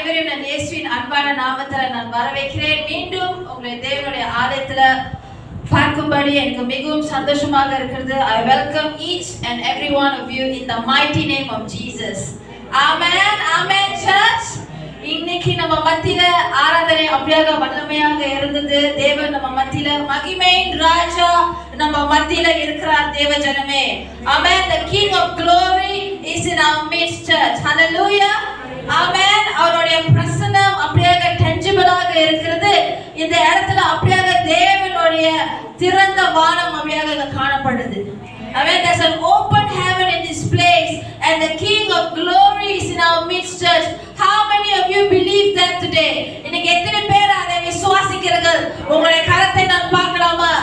அனைவரையும் நான் இயேசுவின் அன்பான நாமத்தில் நான் வரவேற்கிறேன். மீண்டும் உங்களை தேவனுடைய ஆலயத்துல பார்க்கும்படி எனக்கு மிகவும் சந்தோஷமாக இருக்கிறது. I welcome each and every one of you in the mighty name of Jesus. Amen. Amen church. இன்னைக்கு நம்ம மத்தியில ஆராதனை அப்படியாக வல்லமையாக இருந்தது. தேவன் நம்ம மத்தியில மகிமையின் ராஜா நம்ம மத்தியில இருக்கிறார் தேவ ஜனமே. Amen. The King of Glory is in our midst church. Hallelujah. Amen. அவருடைய பிரசன்னம் அப்படியாக டென்ஜிபிளாக இருக்கிறது. இந்த இடத்துல அப்படியாக தேவனுடைய திறந்த வானம் அப்படியாக காணப்படுது. Amen. There's an open heaven in this place and the King of Glory is in our midst church. How many of you believe that today? இன்னைக்கு எத்தனை பேர் அதை விசுவாசிக்கிறீர்கள்? உங்களுடைய கரத்தை நான் பார்க்கலாமா?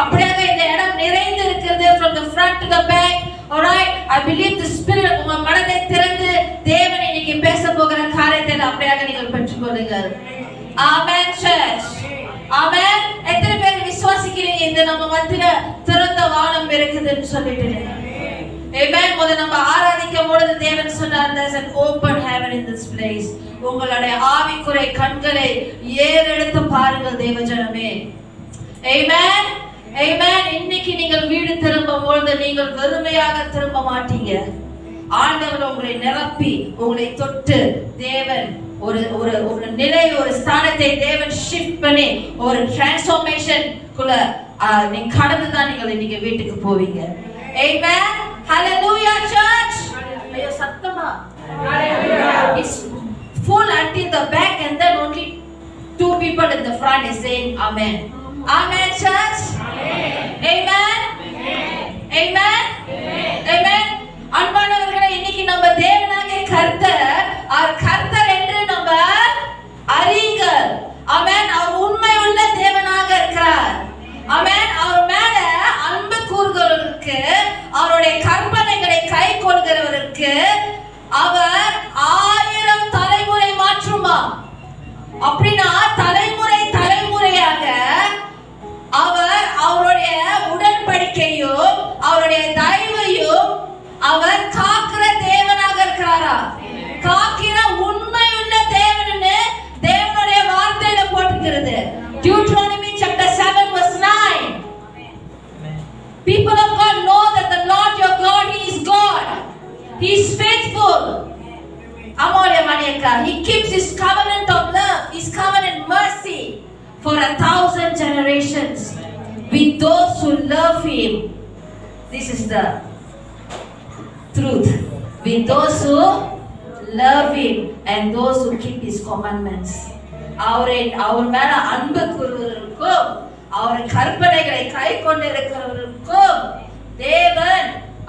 அப்படியாக இந்த இடம் நிறைந்து இருக்கிறது from the front to the back. All right, I believe the spirit உங்க மனதை திறந்து தேவன் இன்னைக்கு பேச போகிற காரியத்தை அப்படியாக நீங்கள் பெற்றுக்கொள்ளுங்கள். Amen church. Amen. எத்தனை பேர் விசுவாசிக்கிறீங்க இந்த நம்ம மத்தியில திறந்த வானம் இருக்குதுன்னு சொல்லிட்டு? Amen. முதல்ல நம்ம ஆராதிக்கும் பொழுது தேவன் சொன்னார் there's an open heaven in this place. உங்களுடைய ஆவிக்குறை கண்களை ஏறெடுத்து பாருங்கள் தேவஜனமே. Amen. Amen. இன்னைக்கு நீங்கள் வீடு திரும்பும் பொழுது நீங்கள் வெறுமையாக திரும்ப மாட்டீங்க. ஆண்டவர் உங்களை நிரப்பி உங்களை தொட்டு தேவன் ஒரு ஒரு ஒரு நிலை ஒரு ஸ்தானத்தை தேவன் ஷிஃப்ட் பண்ணி ஒரு டிரான்ஸ்ஃபர்மேஷன் குள்ள நீங்க கடந்து தான் நீங்கள் இன்னைக்கு வீட்டுக்கு போவீங்க. Amen. Hallelujah church. ஐயோ சத்தமா. Hallelujah. It's full until the back and then only two people in the front is saying amen. Amen church. Amen. Amen. Amen. அன்பானவர்களே, இன்னைக்கு நம்ம தேவனாகிய கர்த்தர் கர்த்தர் என்று நம்ம அறியுங்கள். ஆமென். அவர் உண்மை உள்ள தேவனாக இருக்கிறார். ஆமென். அவர் மேல அன்பு கூறுகிறவருக்கு, அவருடைய கற்பனைகளை கைக்கொள்கிறவருக்கு அவர் 1000 தலைமுறை மாற்றுமா. அப்படின்னா தலைமுறை தலைமுறையாக அவர் அவருடைய உடன்படிக்கையும் அவருடைய தயவையும் அவர் காக்கிற தேவனாக இருக்கிறாரா? காக்கிற உண்மையுள்ள தேவன்னு தேவனுடைய வார்த்தையில போட்டிருக்கிறது. Deuteronomy chapter 7 verse 9. People of God know that the Lord your God, He is God. He is faithful. Amore maniaka. He keeps His covenant of love, His covenant mercy for 1,000 generations with those who love Him. This is the truth. With those who love Him and those who keep His commandments. அவர் மேல அன்பு கூறுவதற்கும் அவர் கற்பனைகளை கை கொண்டிருக்கிறவர்களுக்கும் தேவன்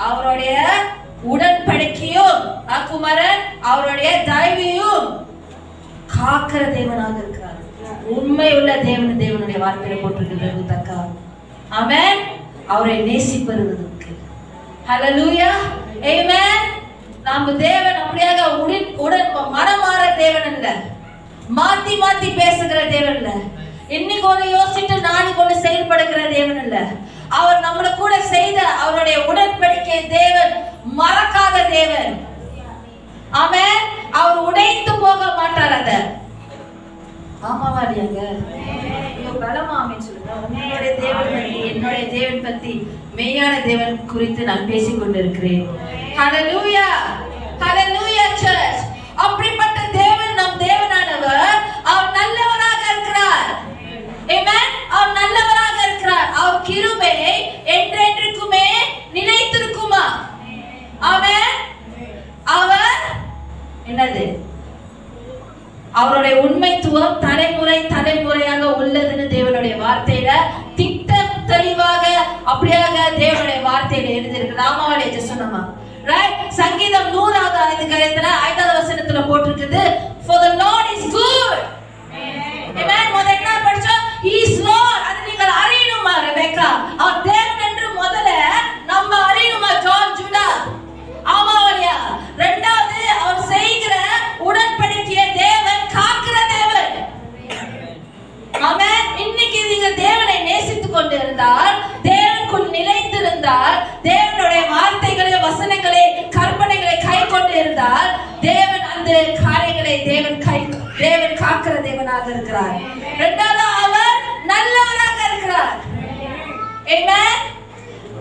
அவருடைய உடன்படிக்கையும் குமாரன் அவருடைய தயவையும் காக்கிற தேவனாக இருக்கிறார். உண்மை உள்ள தேவனுடைய வார்த்தையை போட்டிருக்கிறது தக்கா. ஆமென். அவரை நேசிப்பதற்கு. ஹல்லேலூயா. ஆமென். நம்ம தேவன் அப்படியாக உடன் மனமாற தேவன் அல்ல, மாத்தி மாத்தி பேசுகிற தேவன் அல்ல, இன்னைக்கு ஒன்று யோசிச்சுட்டு நாளைக்கு ஒன்று செயல்படுகிற தேவன் அல்ல. அவர் நம்மள கூட செய்த அவருடைய உடன்படிக்கை தேவன் மறக்காத தேவன். ஆமென். அவர் உடைத்து போக மாட்டார். அத ஆமாவா இல்லையாங்க? பலமா அமைன்னு சொல்லுங்க. உன்னுடைய தேவன் பத்தி என்னுடைய தேவன் பத்தி மெய்யான தேவன் குறித்து நான் பேசிக் கொண்டிருக்கிறேன். ஹல்லேலூயா. ஹல்லேலூயா சர்ச். அப்படிப்பட்ட தேவன் நம் தேவனானவர் அவர் நல்லவராக இருக்கிறார். ஆமென். அவர் நல்லவராக இருக்கிறார். அவர் கிருபை என்றென்றைக்குமே நிலைத்திருக்குமா? ஆமென். அவர் என்னது? அவருடைய உண்மைத்துவம் தலைமுறை தலைமுறையாக உள்ளதுன்னு தேவனுடைய வார்த்தையில திட்டம் தெளிவாக அப்படியாக தேவனுடைய வார்த்தையில எழுதியிருக்கு. ராமாவளிய சொன்னமா ரைட்? சங்கீதம் 100வது அதிகாரத்துல 5வது வசனத்துல போட்டிருக்குது for the Lord is good. Amen. முதல்ல என்ன படிச்சோம்? He is Lord. அது நீங்கள் அறியணுமா ரெபெக்கா? அவர் தேவன் என்று முதல்ல நம்ம அறியணுமா ஜான் ஜூடா? ஆமாவளியா. இரண்டாவது அவர் செய்கிற உடன்படிக்கையை தேவன் காக்கிற தேவன். ஆமென். இன்னைக்கு நீங்க தேவனை நேசித்துக் கொண்டு இருந்தால், தேவனுக்குள் நிலைத்திருந்தால், தேவனுடைய வார்த்தைகளை வசனங்களை கற்பனைகளை கை கொண்டு இருந்தால் தேவன் அந்த காரியங்களை தேவன் கை காக்கிற தேவனாக இருக்கிறார். இரண்டாவது அவர் நல்லவராக இருக்கிறார். Amen.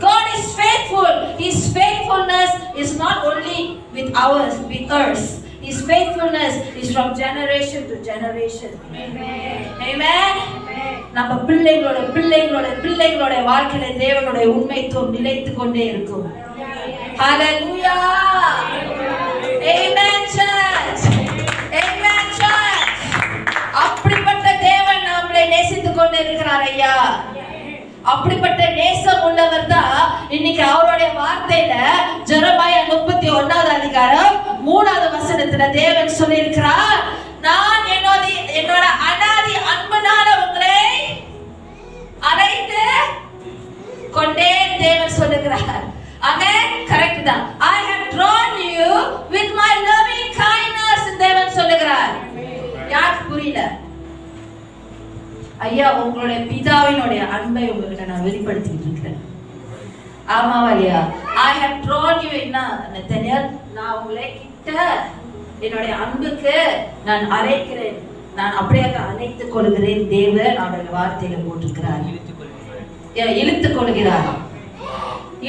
God is faithful. His faithfulness is not only with us. His faithfulness is from generation to generation. Amen. நம்ம பிள்ளைகளோட வாழ்க்கையில தேவனுடைய உண்மைத்துவம் நிலைத்து கொண்டே இருக்கும். Hallelujah. Amen church. Amen church. அப்படிப்பட்ட தேவன் நம்மை நேசித்துக் கொண்டே இருக்கிறார் ஐயா. அப்படிப்பட்ட நேசம் உள்ளவர் தான் இன்னைக்கு அவருடைய வார்த்தையில ஜெரமாயா 31வது அதிகாரம் 3வது வசனத்துல தேவன் சொல்லியிருக்கிறார், நான் என்னோட அனாதி அன்புனால உங்களை அழைத்து கொண்டே தேவன் சொல்லுகிறார். ஆமென். கரெக்ட் தான். I have drawn you with my loving kindness தேவன் சொல்லுகிறார். யாருக்கு புரியல? ஐயா, உங்களுடைய பிதாவினுடைய அன்பை உங்களுக்கு நான் வெளிப்படுத்திட்டு இருக்கிறேன். ஆமாவா இல்லையா? I have drawn you என்ன நெதனியல், நான் உங்களை கிட்ட என்னுடைய அன்புக்கு நான் அழைக்கிறேன், நான் அப்படியே அழைத்துக் கொள்கிறேன். தேவன் அவருடைய வார்த்தையில போட்டிருக்கிறார். இழுத்துக் கொள்கிறார்.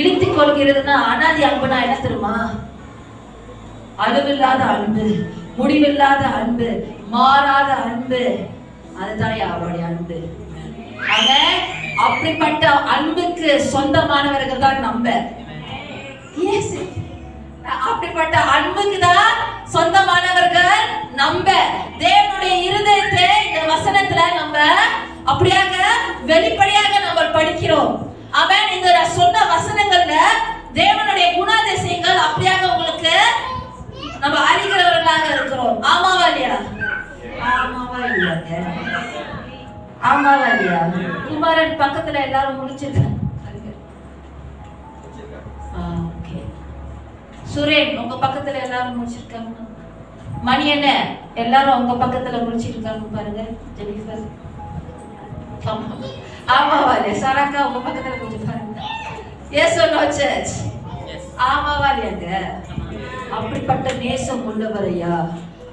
இழுத்துக் கொள்கிறதுனா அனாதி அன்புனா என்ன தெரியுமா? அளவில்லாத அன்பு, முடிவில்லாத அன்பு, மாறாத அன்பு. அதுதான் அவருடைய அன்பு. அப்படிப்பட்ட அன்புக்கு சொந்தமானவர்கள் தான் நம்ம. அப்படிப்பட்ட அன்புக்கு தான் சொந்தமானவர்கள் நம்ம. தேவனுடைய இருதயத்தை இந்த வசனத்துல நம்ம அப்படியாக வெளிப்படையாக நம்ம படிக்கிறோம். அவன் இந்த சொன்ன வசனங்கள்ல தேவனுடைய குணாதிசயங்கள் அப்படியாக உங்களுக்கு நம்ம அறிகிறவர்களாக இருக்கிறோம். ஆமாவா இல்லையா? ஆமாவா இல்லையா? குமாரன் பக்கத்துல எல்லாரும் முடிச்சிருக்காங்க. சுரேன் உங்க பக்கத்துல எல்லாரும் முடிச்சிருக்காங்க. மணி என்ன எல்லாரும் உங்க பக்கத்துல முடிச்சிருக்காங்க பாருங்க. ஜெனிஃபர் ஆமாவா இல்லையா? சரக்கா உங்க பக்கத்துல முடிச்சு பாருங்க. Yes or no church? ஆமாவா இல்லையாங்க? அப்படிப்பட்ட நேசம் உள்ளவரையா,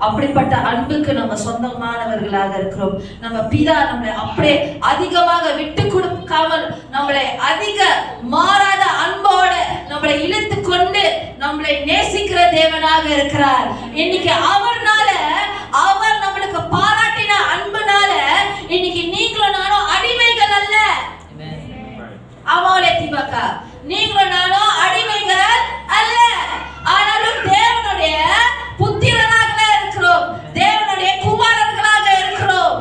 அப்படிப்பட்ட அன்புக்கு நம்ம சொந்தமானவர்களாக இருக்கிறோம். நம்ம பிதா நம்மளை அப்படியே அதிகமாக விட்டு கொடுக்காமல் நம்மளை அதிக மாறாத அன்போட நம்மளை இழுத்து கொண்டு நம்மளை நேசிக்கிற தேவனாக இருக்கிறார். இன்னைக்கு அவர் நம்மளுக்கு பாராட்டின அன்புனால இன்னைக்கு நீங்களும் நானும் அடிமைகள் அல்ல. ஆமாவா தீபாக்கா? நீங்களும் நானும் அடிமைகள் அல்ல. ஆனாலும் தேவனுடைய புத்திரனாக இருக்கிறோம், தேவனுடைய குமாரர்களாக இருக்கிறோம்.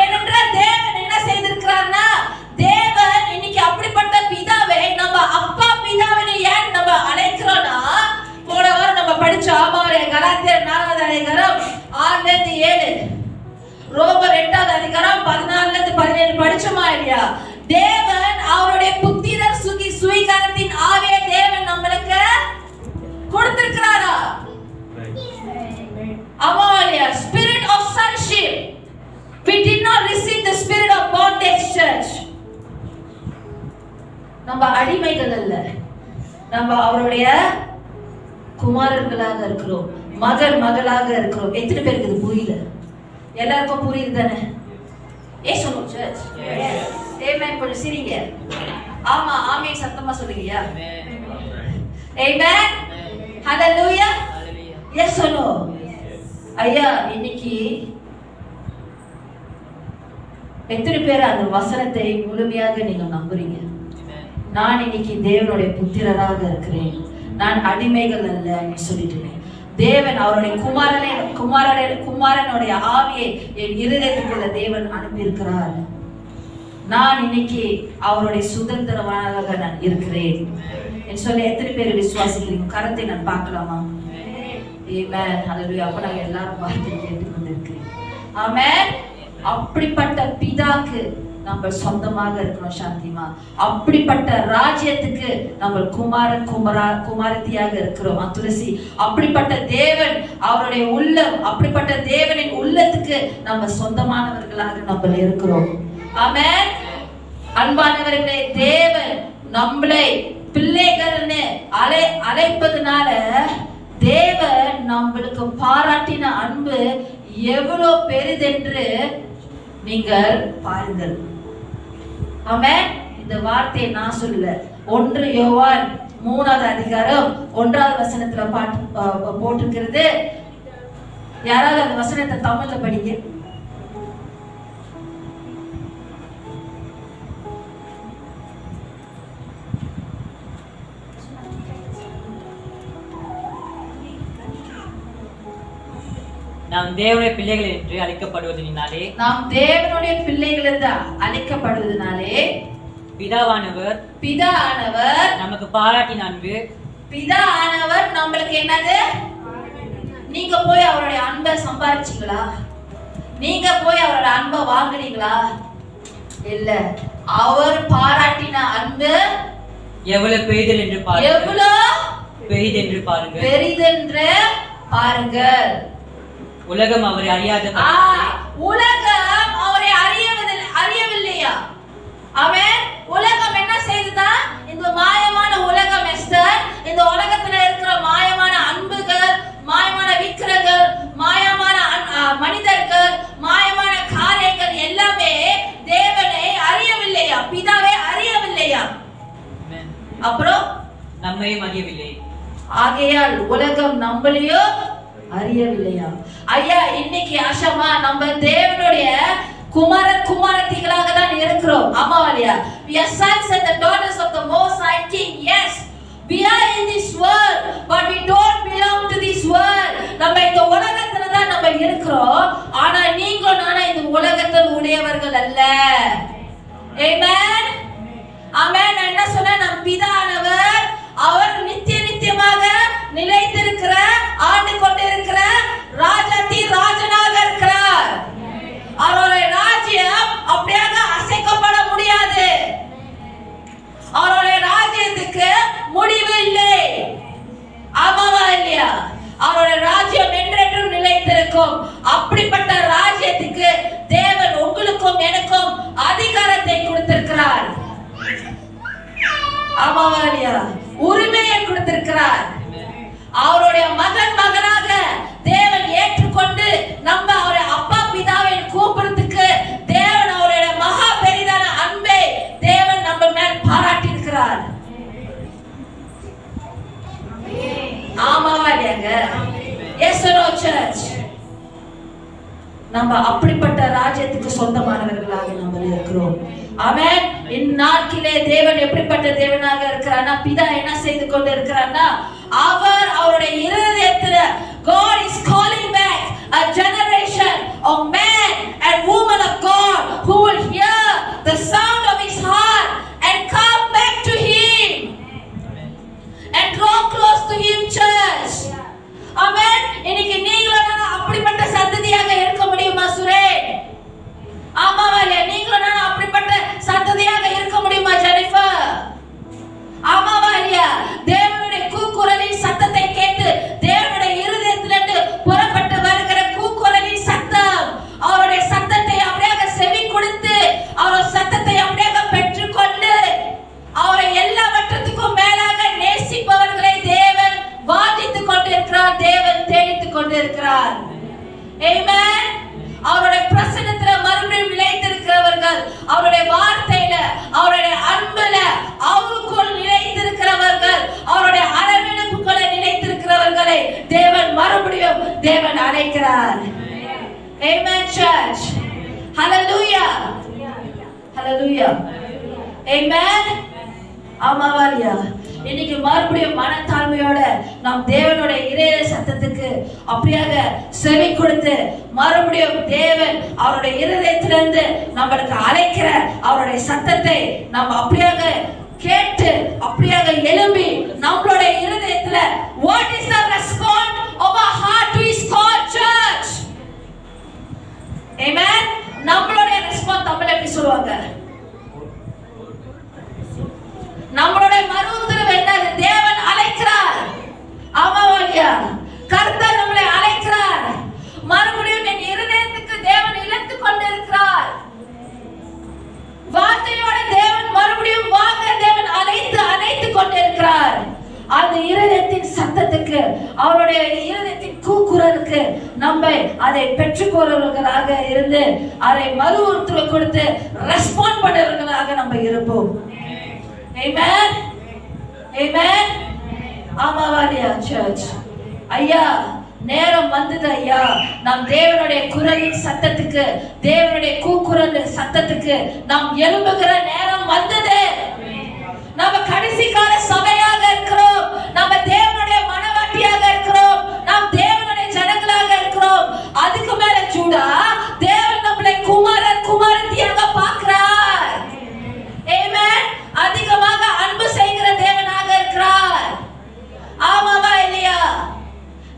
ஏனென்றால் தேவன் என்ன செய்திருக்கிறார்னா, தேவன் இன்னைக்கு அப்படிப்பட்ட பிதாவை நம்ம அப்பா பிதாவினை ஏன் நம்ம அழைக்கிறோம்னா, போன வாரம் நம்ம படிச்சோம். ஆமாவா? கலாத்தியர் 4வது அதிகாரம் 6-7, ரோமர் 8வது அதிகாரம் 14-17 படிச்சோமா இல்லையா? தேவன் அவருடைய புத்திரர் சுவீகாரத்தின் ஆவியை தேவன் நம்மளுக்கு கொடுத்திருக்கிறாரா? Amalia, spirit of sonship. We did not receive the spirit of bondage, church. நம்ம அடிமைகள் அல்ல, நம்ம அவருடைய குமாரர்களாக இருக்கிறோம், மகளாக இருக்கிறோம். எத்தனை பேருக்கு இது புரியல? எல்லாருக்கும் புரியுது தானே? ஏன் சொல்லுங்க சர்ச்? ஆமென். கொஞ்சம் சிரிங்க. ஆமா ஆமென் சத்தமா சொல்லுங்கயா. Amen. Hallelujah. Yes or no? ஐயா, இன்னைக்கு எத்தனை பேர் அந்த வசனத்தை முழுமையாக நீங்க நம்புறீங்க? நான் இன்னைக்கு தேவனுடைய புத்திரராக இருக்கிறேன், நான் அடிமைகள் அல்ல சொல்லிட்டு தேவன் அவருடைய குமாரனுடைய ஆவியை என் இருதயத்துக்குள்ள தேவன் அனுப்பியிருக்கிறார். நான் இன்னைக்கு அவருடைய சுதந்திரமாக நான் இருக்கிறேன் என்று சொல்லி எத்தனை பேர் விசுவாசிக்கிறீங்க? கரத்தை நான் பார்க்கலாமா? ஆமென். ஹalleluya. அப்ப நாங்க எல்லாரும் வார்த்தை கேட்டுக்கொண்டிருக்கிறோம். ஆமென். அப்படிப்பட்ட பிதாக்கு நம்ம சொந்தமாக இருக்கிறோம் சாந்திமா. அப்படிப்பட்ட ராஜ்யத்துக்கு நம்ம குமாரத்தியாக இருக்கிறோம் துளசி. அப்படிப்பட்ட தேவன் அவருடைய உள்ளம், அப்படிப்பட்ட தேவனின் உள்ளத்துக்கு நம்ம சொந்தமானவர்களாக நம்ம இருக்கிறோம். ஆமென். அன்பானவர்களே, தேவன் நம்மளை பிள்ளைகள்னு அழைப்பதனால தேவன் நம்மளுக்கு பாராட்டின அன்பு எவ்வளவு பெரிதென்று நீங்கள் பாருங்கள். ஆமென். இந்த வார்த்தையை நான் சொல்லல, 1 யோவான் 3வது அதிகாரம் 1வது வசனத்துல போட்டிருக்கிறது. யாராவது அந்த வசனத்தை தமிழ்ல படிங்க. நாம் தேவனுடைய பிள்ளைகள் என்று அழைக்கப்படுவதனாலே, நாம் தேவனுடைய பிள்ளைகள் என்று அழைக்கப்படுவதனாலே பிதாவானவர் நமக்கு பாராட்டின அன்பு. பிதாவானவர் நம்மளுக்கு என்னது? நீங்க போய் அவருடைய அன்பை சம்பாதிச்சீங்களா? நீங்க போய் அவருடைய அன்பை வாங்குனீங்களா? இல்ல. அவர் பாராட்டின அன்பு எவ்வளவு பெரிதல் என்று பாருங்கள். எவ்வளவு பெரிதென்று பாருங்கள். பெரிதென்று பாருங்கள். உலகம் அவரை அறியாத, உலகம் அவரை அறியவில்லையா? அவன் உலகம் என்ன செய்ததா? இந்த மாயமான உலகம் எஸ்தர், இந்த உலகத்துல இருக்கிற மாயமான அன்புகள், மாயமான விக்கிரங்கள், மாயமான மனிதர்கள், மாயமான காரியங்கள் எல்லாமே தேவனை அறியவில்லையா? பிதாவை அறியவில்லையா? அப்புறம் நம்மையும் அறியவில்லை. ஆகையால் உலகம் நம்மளையோ அறியவில்லையா? ஐயா, இன்னைக்கு ஆஷாமா நம்ம தேவனுடைய குமாரத்திகளாக தான் இருக்கிறோம். ஆமாவாலியா? We are sons and the daughters of the Most High King. Yes, we are in this world, but we don't belong to this world. நம்ம இந்த உலகத்துல தான் நம்ம இருக்கிறோம். ஆனா நீங்களும் நானும் இந்த உலகத்தில் உடையவர்கள் அல்ல. Amen. Amen. என்ன சொன்னா, நம் பிதாவானவர் அவர் நித்தியமாக நிலைத்திருக்கிற, ஆண்டு கொண்டிருக்கிற ராஜனாக இருக்கிறார். அவருடைய ராஜ்யம் அப்படியாக அசைக்கப்பட முடியாது. அவருடைய ராஜ்யத்துக்கு முடிவு இல்லை. ஆமாவா இல்லையா? அவருடைய ராஜ்யம் என்றென்றும் நிலைத்திருக்கும். அப்படிப்பட்ட ராஜ்யத்துக்கு தேவன் உங்களுக்கும் எனக்கும் அதிகாரத்தை கொடுத்திருக்கிறார். ஆமாவா இல்லையா? உரிமையை கொடுத்திருக்கிறார். அவருடைய மகனாக தேவன் ஏற்றுக்கொண்டு நம்ம அவருடைய அப்பா பிதாவை கூப்பிடுறதுக்கு தேவன் அவருடைய மகா பெரிதான அன்பை தேவன் நம்ம மேல் பாராட்டி இருக்கிறார். ஆமாவா இல்லையாங்க? Yes no church. நம்ம அப்படிப்பட்ட ராஜ்யத்துக்கு சொந்தமானவர்களாக நம்ம இருக்கிறோம். ஆமென். இந்நாட்களிலே தேவன் எப்படிப்பட்ட தேவனாக இருக்கிறார்னா, பிதா என்ன செய்து கொண்டு இருக்கிறார்னா, அவர் அவருடைய இருதயத்துல God is calling back a generation of men and women of God who will hear the sound of his heart and come back to him and draw close to him, church. Amen. இன்னைக்கு நீங்களும் அப்படிப்பட்ட சந்ததியாக இருக்க முடியுமா சுரே? ஆமாவாலே? நீங்களும் நான் அப்படிப்பட்ட சந்ததியாக இருக்க முடியுமா ஜெனிஃபர்? ஆமாவாலியா? தேவனுடைய கூக்குரலின் சத்தத்தை கேட்டு தேவனுடைய இருதயத்திலிருந்து புறப்பட்டு வருகிற கூக்குரலின் சத்தம், அவருடைய சத்தத்தை அப்படியே செவி கொடுத்து அவருடைய சத்தத்தை அப்படியே பெற்றுக்கொண்டு அவரை எல்லாவற்றுக்கும் மேலாக நேசிப்பவர்களை தேவன் வாஞ்சித்துக் கொண்டிருக்கிறார். தேவன் தேடித்துக் கொண்டிருக்கிறார். ஆமென். அவருடைய பிரசன்னத்துல மறுபடியும் நிலைத்திருக்கிறவர்கள், அவருடைய வார்த்தையில, அவருடைய அன்புல அவருக்குள் நிலைத்திருக்கிறவர்கள், அவருடைய அரவணைப்புக்குள்ள நிலைத்திருக்கிறவர்களை தேவன் மறுபடியும் தேவன் அழைக்கிறார். Amen church. Hallelujah. Hallelujah. Amen. ஆமாவாலியா? இன்னைக்கு மறுபடியும் மனத்தாழ்மையோட நாம் தேவனுடைய இறைய சத்தத்துக்கு அப்படியாக செவி கொடுத்து மறுபடியும் தேவன் அவருடைய இருதயத்திலிருந்து நம்மளுக்கு அழைக்கிற அவருடைய சத்தத்தை நாம் அப்படியாக கேட்டு அப்படியாக எழும்பி நம்மளுடைய இருதயத்துல what is the response of our heart to his call, church? Amen. நம்மளுடைய ரெஸ்பான்ஸ் தமிழ்ல எப்படி சொல்லுவாங்க? நம்மளுடைய மறுஉத்தரவு என்னது? தேவன் அழைக்கிறார். ஆமாவாலியா? கர்த்தர் நம்மளை அழைக்கிறார். மறுபடியும் என் இருதயத்துக்கு தேவன் இழுத்துக் கொண்டிருக்கிறார். வார்த்தையோட தேவன் மறுபடியும் வாங்க தேவன் அழைத்துக் கொண்டிருக்கிறார். அந்த இருதயத்தின் சத்தத்துக்கு, அவருடைய இருதயத்தின் கூக்குரல் கூக்குரலுக்கு நம்ம அதை பெற்றுக்கொள்றவர்களாக இருந்து அதை மறு உறுத்தல் கொடுத்து ரெஸ்பாண்ட் பண்றவர்களாக நம்ம இருப்போம். ஆமென் ஆமென். ஆமாவாலியா சர்ச். ஐயா நேரம் வந்தது ஐயா. நாம் தேவனுடைய குரலின் சத்தத்துக்கு, தேவனுடைய கூக்குரல் சத்தத்துக்கு நாம் எழும்புகிற நேரம் வந்தது. நம்ம கடைசி கால சபையாக இருக்கிறோம். நம்ம தேவனுடைய மனவாட்டியாக இருக்கிறோம். நாம் தேவனுடைய ஜனங்களாக இருக்கிறோம். அதுக்கு மேல சூடா தேவன் நம்மளை குமாரர் குமாரத்தியாக பார்க்கிறார். ஆமென். அதிகமாக அன்பு செய்கிற தேவனாக இருக்கிறார். ஆமாவா இல்லையா?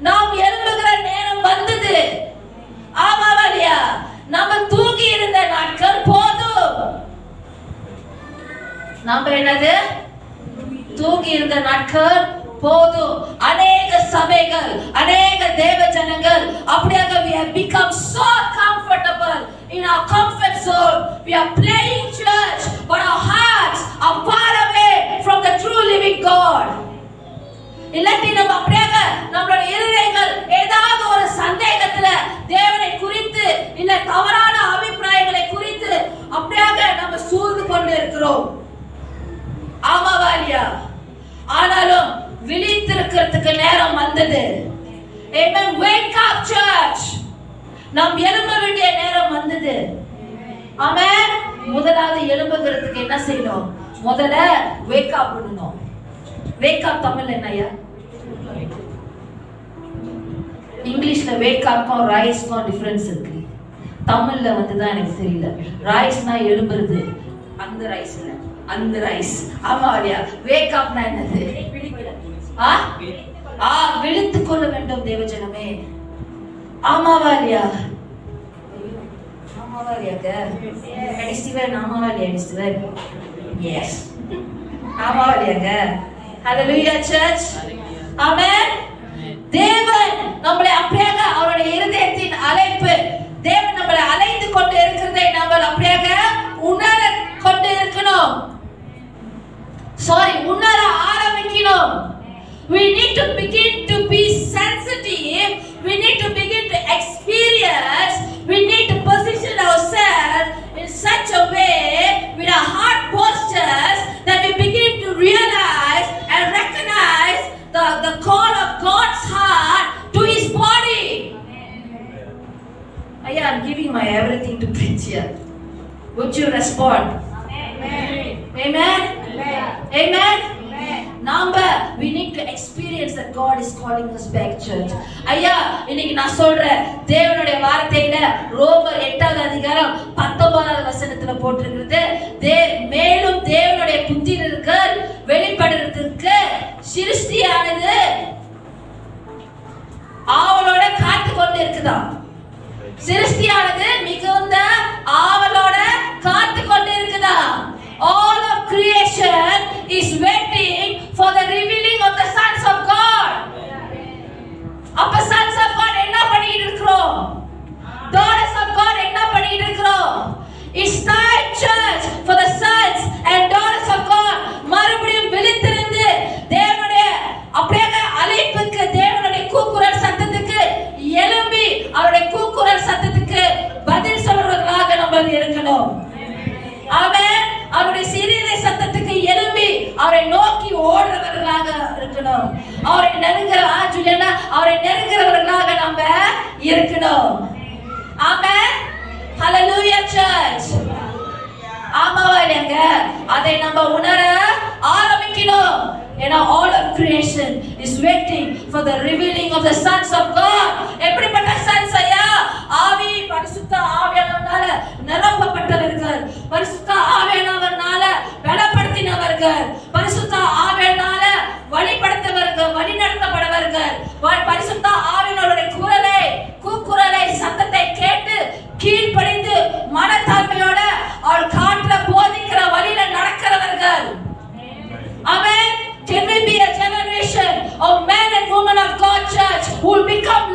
நாம் எழும்புகிற நேரம் வந்தது. ஆமாவா இல்லையா? நம்ம தூங்கி இருந்த நாட்கள் போதும். நம்ம என்னது தூங்கி இருந்த நாட்கள் போதும். அநேக சபைகள், அநேக தேவ ஜனங்கள் அப்படியாக we have become so comfortable in our comfort zone. We are playing church but our hearts are far away from the true living God. இல்லாட்டி நம்ம அப்படியாக நம்மளோட இருதயங்கள் ஏதாவது ஒரு சந்தேகத்துல தேவனை குறித்து இல்ல தவறான அபிப்பிராயங்களை குறித்து அப்படியாக நம்ம சூழ்ந்து கொண்டு இருக்கிறோம். ஆமாவாலியா? ஆனாலும் விழித்திருக்கிறதுக்கு நேரம் வந்தது. Amen. Wake up church. நாம் எழும்ப வேண்டிய நேரம் வந்தது. ஆமென். முதலாவது எழும்புகிறதுக்கு என்ன செய்யணும்? முதல்ல wake up பண்ணணும். wake up தமிழ்ல என்னையா? இங்கிலீஷ்ல wake upக்கும் ரைஸ்க்கும் டிஃபரன்ஸ் இருக்கு. தமிழ்ல வந்துதான் எனக்கு தெரியல. ரைஸ்னா எழும்புறது, அந்த ரைஸ் இல்ல, அந்த ரைஸ். ஆமாவாலியா? wake upனா என்னது? விழித்துக் கொள்ள வேண்டும் தேவஜனமே. ஆமாவாலியா? ஆமாவாலியாங்க அடிஸ்டிவர். ஆமாவாலியா அடிஸ்டிவர்? எஸ் ஆமாவாலியாங்க. ஹalleluya church. ஆமென். தேவன் நம்மளை அப்படியாக அவருடைய இருதயத்தின் அழைப்பு, தேவன் நம்மளை அழைத்து கொண்டு இருக்கிறதை நாம் அப்படியாக உணர கொண்டு இருக்கணும். உணர ஆரம்பிக்கணும். We need to begin to be sensitive. We need to begin to experience. We need to position ourselves in such a way with our heart postures that we begin to realize and recognize the call of God's heart to His body. I am giving my everything to preach here. Would you respond? Amen. Amen. Amen. Number, we need to experience that God is calling us back, church. ஐயா, இன்னைக்கு நான் சொல்றேன், தேவனுடைய வார்த்தையில ரோமர் 8வது அதிகாரம் 19வது வசனத்துல போட்டிருக்கிறது, மேலும் தேவனுடைய புத்திரர்கள் வெளிப்படுறதுக்கு சிருஷ்டியானது ஆவலோட காத்து கொண்டு இருக்குதா. சிருஷ்டியானது மிகுந்த ஆவலோட காத்து கொண்டு இருக்குதா. All of creation is waiting for the revealing of the sons of God. அப்ப sons of God என்ன பண்ணிட்டு இருக்கோம்? daughters of God என்ன பண்ணிட்டு இருக்கோம்? It's time, church, for the sons and daughters of God மறுபடியும் விழித்திருந்து தேவனுடைய அப்படியே அழைப்புக்கு, தேவனுடைய கூக்குரல் சத்தத்துக்கு எழும்பி அவருடைய கூக்குரல் சத்தத்துக்கு பதில் சொல்றவர்களாக நம்ம இருக்கணும். ஆமென். அவருடைய சிறிய சத்தத்துக்கு எழும்பி அவரை நோக்கி ஓடுறவர்களாக இருக்கணும். அவரை நெருங்குற அவரை நெருங்குறவர்களாக நம்ம இருக்கணும். ஆமென். ஹalleluya church. ஆமாவா இல்லையாங்க? அதை நம்ம உணர ஆரம்பிக்கணும். ஏன்னா all of creation is waiting for the revealing of the sons of God. எப்படிப்பட்ட sons ஐயா? ஆவி பரிசுத்த ஆவியானவரால நிரப்பப்பட்டவர்கள், பரிசுத்த ஆவியானவரால பலப்படுத்தினவர்கள், பரிசுத்த ஆவியானவரால வழிநடத்தப்படுவர்கள், பரிசுத்த ஆவியானவருடைய கூக்குரலை சத்தத்தை கேட்டு கீழ்ப்படிந்து மனத்தாழ்மையோட அவர் காற்ற போதிக்கிற வழியில நடக்கிறவர்கள். Amen. Can we be a generation of men and women of God, church, who will become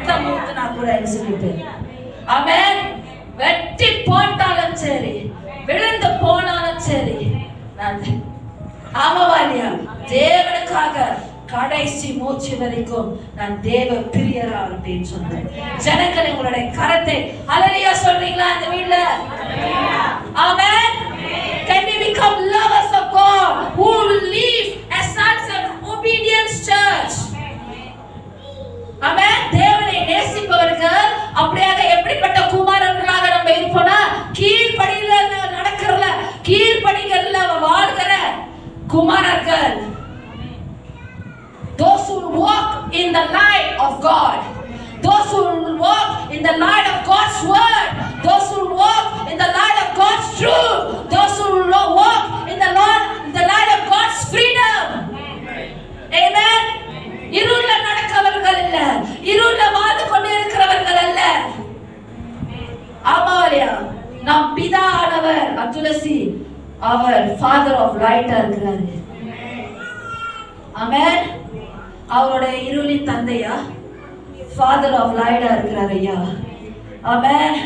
ரத்தம் ஊத்துனா கூட சொல்லிட்டு ஆமென். வெட்டி போட்டாலும் சரி, விழுந்து போனாலும் சரி, நான் ஆமாவாலியா தேவனுக்காக கடைசி மூச்சு வரைக்கும் நான் தேவ பிரியரா அப்படின்னு சொன்னேன். ஜனங்கள் உங்களுடைய கரத்தை ஹல்லேலூயா சொல்றீங்களா இந்த வீட்ல? ஆமென். Can we become lovers of God who will live as sons of obedience church? ஆமென். தேவனை நேசிப்பவர்கள் அப்படியாக எப்படிப்பட்ட குமாரர்களாக நம்ம இருப்போம்னா, கீழ்ப்படியில நடக்கிறல, கீழ்ப்படிகள்ல வாழ்கிற குமாரர்கள். Those who walk in the light of God, those who walk in the light of God's word, those who walk in the light of God's truth, those who walk in the light of God's freedom. Amen. இருள நடக்கிறவர்கள் இல்ல, இருள வாழ்ந்து கொண்டு இருக்கிறவர்கள் அல்ல. ஆமாலியா நம் பிதாவானவர் அத்துலசி அவர் father of லைட்டா இருக்கிறாரு. ஆமென். அவருடைய இருளின் தந்தையா ஃபாதர் ஆஃப் லைட்டா இருக்கிறாரு ஐயா. ஆமென்.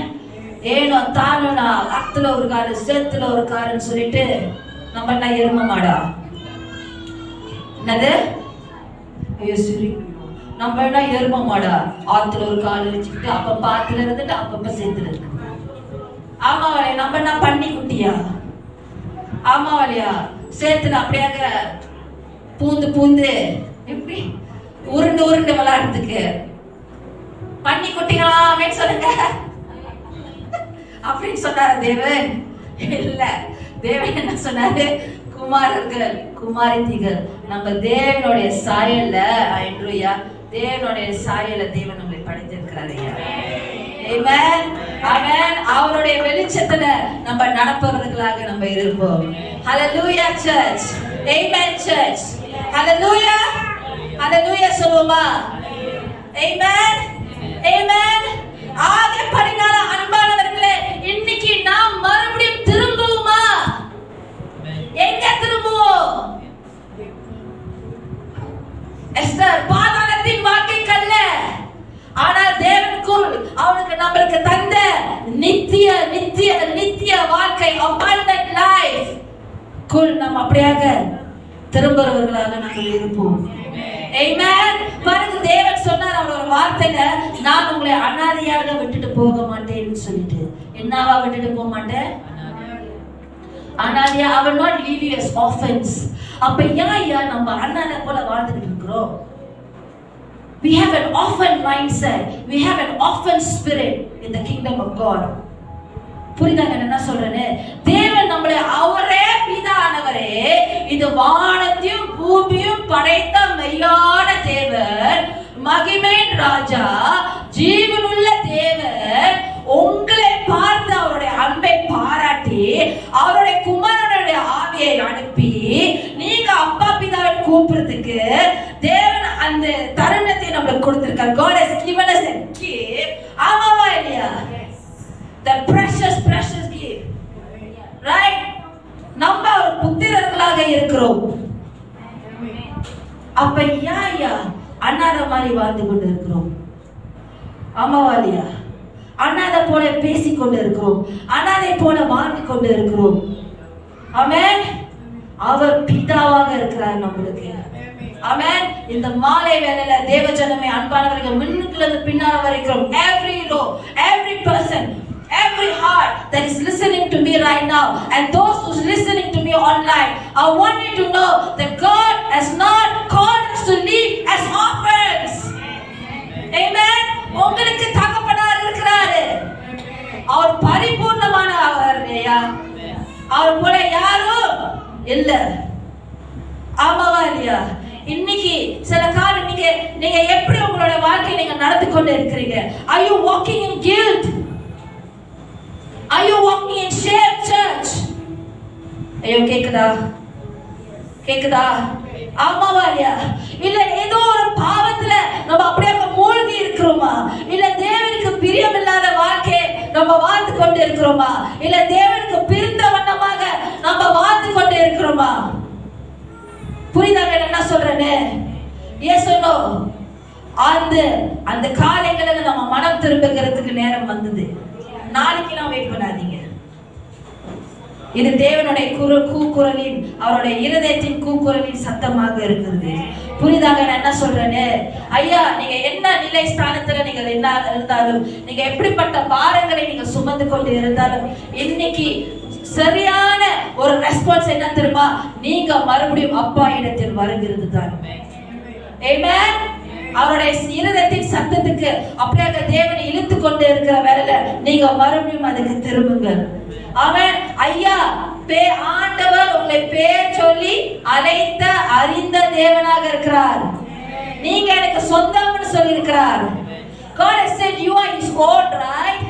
ஏனோ தானுனா அத்துல ஒரு காரு சேத்துல ஒரு காருன்னு சொல்லிட்டு நம்ம என்ன எரும மாடா என்னது நம்ம என்ன எரும மாடா ஆத்துல ஒரு கால் வச்சுக்கிட்டு அப்ப பாத்துல இருந்துட்டு அப்பப்ப சேர்த்துல இருக்கு. ஆமாவாளியா நம்ம என்ன பண்ணி குட்டியா? ஆமாவாளியா சேத்துல அப்படியாக பூந்து எப்படி உருண்டு விளையாடுறதுக்கு பண்ணி குட்டிகளாமே சொல்லுங்க அப்படின்னு சொன்னாரு தேவன். இல்ல, தேவன் என்ன சொன்னாரு? குமாரர்கள் குமாரத்திகள் நம்ம தேவனுடைய சாயல்ல ஐயா, தேவனுடைய சாயல்ல தேவன் நம்மளை படைத்திருக்கிறார் ஐயா. ஆமென். ஆமென். அவருடைய வெளிச்சத்துல நம்ம நடப்பவர்களாக நம்ம இருப்போம். ஹல்லேலூயா சர்ச். ஆமென் சர்ச். ஹல்லேலூயா. ஹல்லேலூயா சொல்லுமா? ஆமென். ஆமென். ஆகையால் அன்பானவர்களே, இன்னைக்கு நாம் மறுபடியும் திரும்புவோமா? எங்க திரும்புவோம்? எஸ்தர் பாதாளத்தின் வாழ்க்கைக்கல்ல, ஆனால் தேவனுக்குள் அவனுக்கு நம்மளுக்கு தந்த நித்திய நித்திய நித்திய வாழ்க்கை abundant life குள் நாம் அப்படியாக திரும்புறவர்களாக நாங்கள் இருப்போம். ஆமென். பாருங்க தேவன் சொன்னார் அவரோட வார்த்தையில, நான் உங்களை அனாதையாக விட்டுட்டு போக மாட்டேன்னு சொல்லிட்டு. என்னவா விட்டுட்டு போக மாட்டேன்? அனாதையா. I will not leave you as orphans. அப்ப ஏன் நம்ம அனாதை போல வாழ்ந்துட்டு இருக்கிறோம்? We have an orphan mindset. We have an orphan spirit in the kingdom of God. புரியுதாங்க என்ன சொல்றேன்னு? தேவன் நம்மளை அவரே பிதானவரே இந்த வானத்தையும் பூமியும் படைத்த மெய்யான தேவன், மகிமையின் ராஜா, ஜீவனுள்ள தேவன் உங்களை பார்த்து அவருடைய அன்பை பாராட்டி அவருடைய குமாரனுடைய ஆவியை அனுப்பி நீங்க அப்பா பிதாவை கூப்பிடுறதுக்கு தேவன் அந்த தருணத்தை நம்மளுக்கு கொடுத்திருக்கார். God has given us a gift. ஆமாவா இல்லையா? The precious gift. Right? நம்ம ஒரு புத்திரர்களாக இருக்கிறோம். அப்ப யா அண்ணாத மாதிரி வாழ்ந்து கொண்டு இருக்கிறோம். ஆமாவா இல்லையா? அண்ணாதை போல பேசிக் கொண்டு இருக்கிறோம், அண்ணாதை போல வாழ்ந்து கொண்டு இருக்கிறோம். ஆமென். அவர் பிதாவாக இருக்கிறார் நம்மளுக்கு. ஆமென். இந்த மாலை வேளையில தேவஜனமே அன்பானவர்கள் முன்னுக்குள்ள இருந்து பின்னால வரைக்கும் every row, every person, every heart that is listening to me right now and those who's listening to me online, I want you to know that God has not called us to live as orphans. Amen. உங்களுக்கு தகப்பனார் இருக்கிறாரு. அவர் பரிபூர்ணமான அவர்யா. அவர் போல யாரும் இல்ல. ஆமாவா இல்லையா? இன்னைக்கு சில காலம் நீங்க எப்படி உங்களோட வாழ்க்கையை நீங்க நடந்து கொண்டு இருக்கிறீங்க? Are you walking in guilt? Are you walking in shame, church? ஐயோ கேக்குதா? ஆமாவா இல்லையா? இல்ல ஏதோ ஒரு பாவத்துல நம்ம அப்படியே மூழ்கி இருக்கிறோமா? இல்ல தேவனுக்கு பிரியமில்லாத வாழ்க்கை நம்ம வாழ்ந்து கொண்டு இருக்கிறோமா? இல்ல தேவனுக்கு பிரிந்த வண்ணமாக நம்ம வாழ்ந்து கொண்டு இருக்கிறோமா? புரியுதாங்க என்ன சொல்றேன்னு? Yes or no? அந்த காரியங்களை நம்ம மனம் திரும்புகிறதுக்கு நேரம் வந்தது. நாளைக்கெல்லாம் வெயிட் பண்ணாதீங்க. இது தேவனுடைய கூக்குரலின், அவருடைய இருதயத்தின் கூக்குரலின் சத்தமாக இருக்குது. புரிதாக நான் என்ன சொல்றேன்னு? ஐயா, நீங்க என்ன நிலை ஸ்தானத்துல நீங்கள் என்ன இருந்தாலும், நீங்க எப்படிப்பட்ட பாரங்களை நீங்க சுமந்து கொண்டு இருந்தாலும், இன்னைக்கு சரியான ஒரு ரெஸ்பான்ஸ் என்ன தெரியுமா? நீங்க மறுபடியும் அப்பா இடத்தில் வருகிறது தான். ஆமென். அவருடைய இருதயத்தின் சத்தத்துக்கு அப்படியே தேவனை இழுத்து கொண்டு இருக்கிற வேலையில நீங்க மறுபடியும் அதுக்கு திரும்புங்க. அவன் ஐயா ஆண்டவர் உங்களை பேர் சொல்லி அழைத்த அறிந்த தேவனாக இருக்கிறார். நீங்க எனக்கு சொந்தம்னு சொல்லி இருக்கிறார். God has said you are his own, right?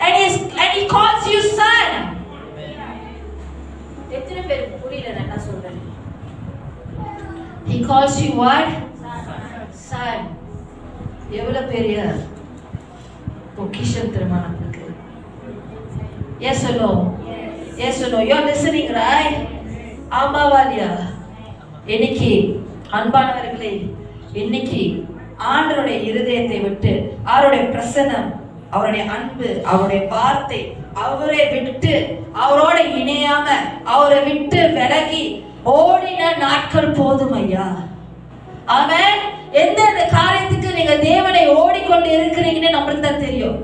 And he calls you son. எத்தனை பேருக்கு புரியல என்ன சொல்றேன்? He calls you what? Son. எவ்வளவு பெரிய பொக்கிஷம் தெரியுமா நமக்கு? Yes or no? Yes or no? You're listening, right? ஆமாவாலியா? இன்னைக்கு அன்பானவர்களே, இன்னைக்கு ஆண்டவருடைய இருதயத்தை விட்டு, அவருடைய பிரசன்னம், அவருடைய அன்பு, அவருடைய வார்த்தை, அவரை விட்டு அவரோட இணையாம அவரை விட்டு விலகி ஓடின நாட்கள் போதும் ஐயா. ஆமென். எந்தெந்த காரியத்துக்கு நீங்க தேவனை ஓடிக்கொண்டு இருக்கிறீங்கன்னு நம்மளுக்கு தான் தெரியும்.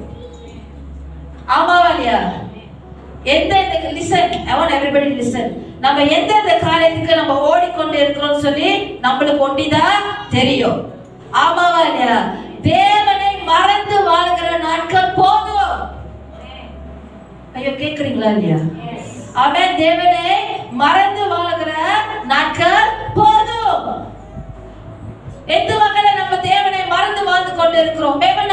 ஆமாவாலியா? Listen, I want everybody to listen. நம்ம எந்தெந்த காரியத்துக்கு நம்ம ஓடிக்கொண்டு இருக்கிறோம் சொல்லி நம்மளுக்கு ஒண்டிதான் தெரியும். ஆமாவா இல்லையா? தேவனை மறந்து வாழ்கிற நாட்கள் போதும். ஐயோ, கேக்குறீங்களா இல்லையா? ஆமென். தேவனை மறந்து வாழ்கிற நாட்கள் போதும். எந்த வகையில நம்ம தேவனை மறந்து வாழ்ந்து கொண்டு இருக்கிறோம்? மேபி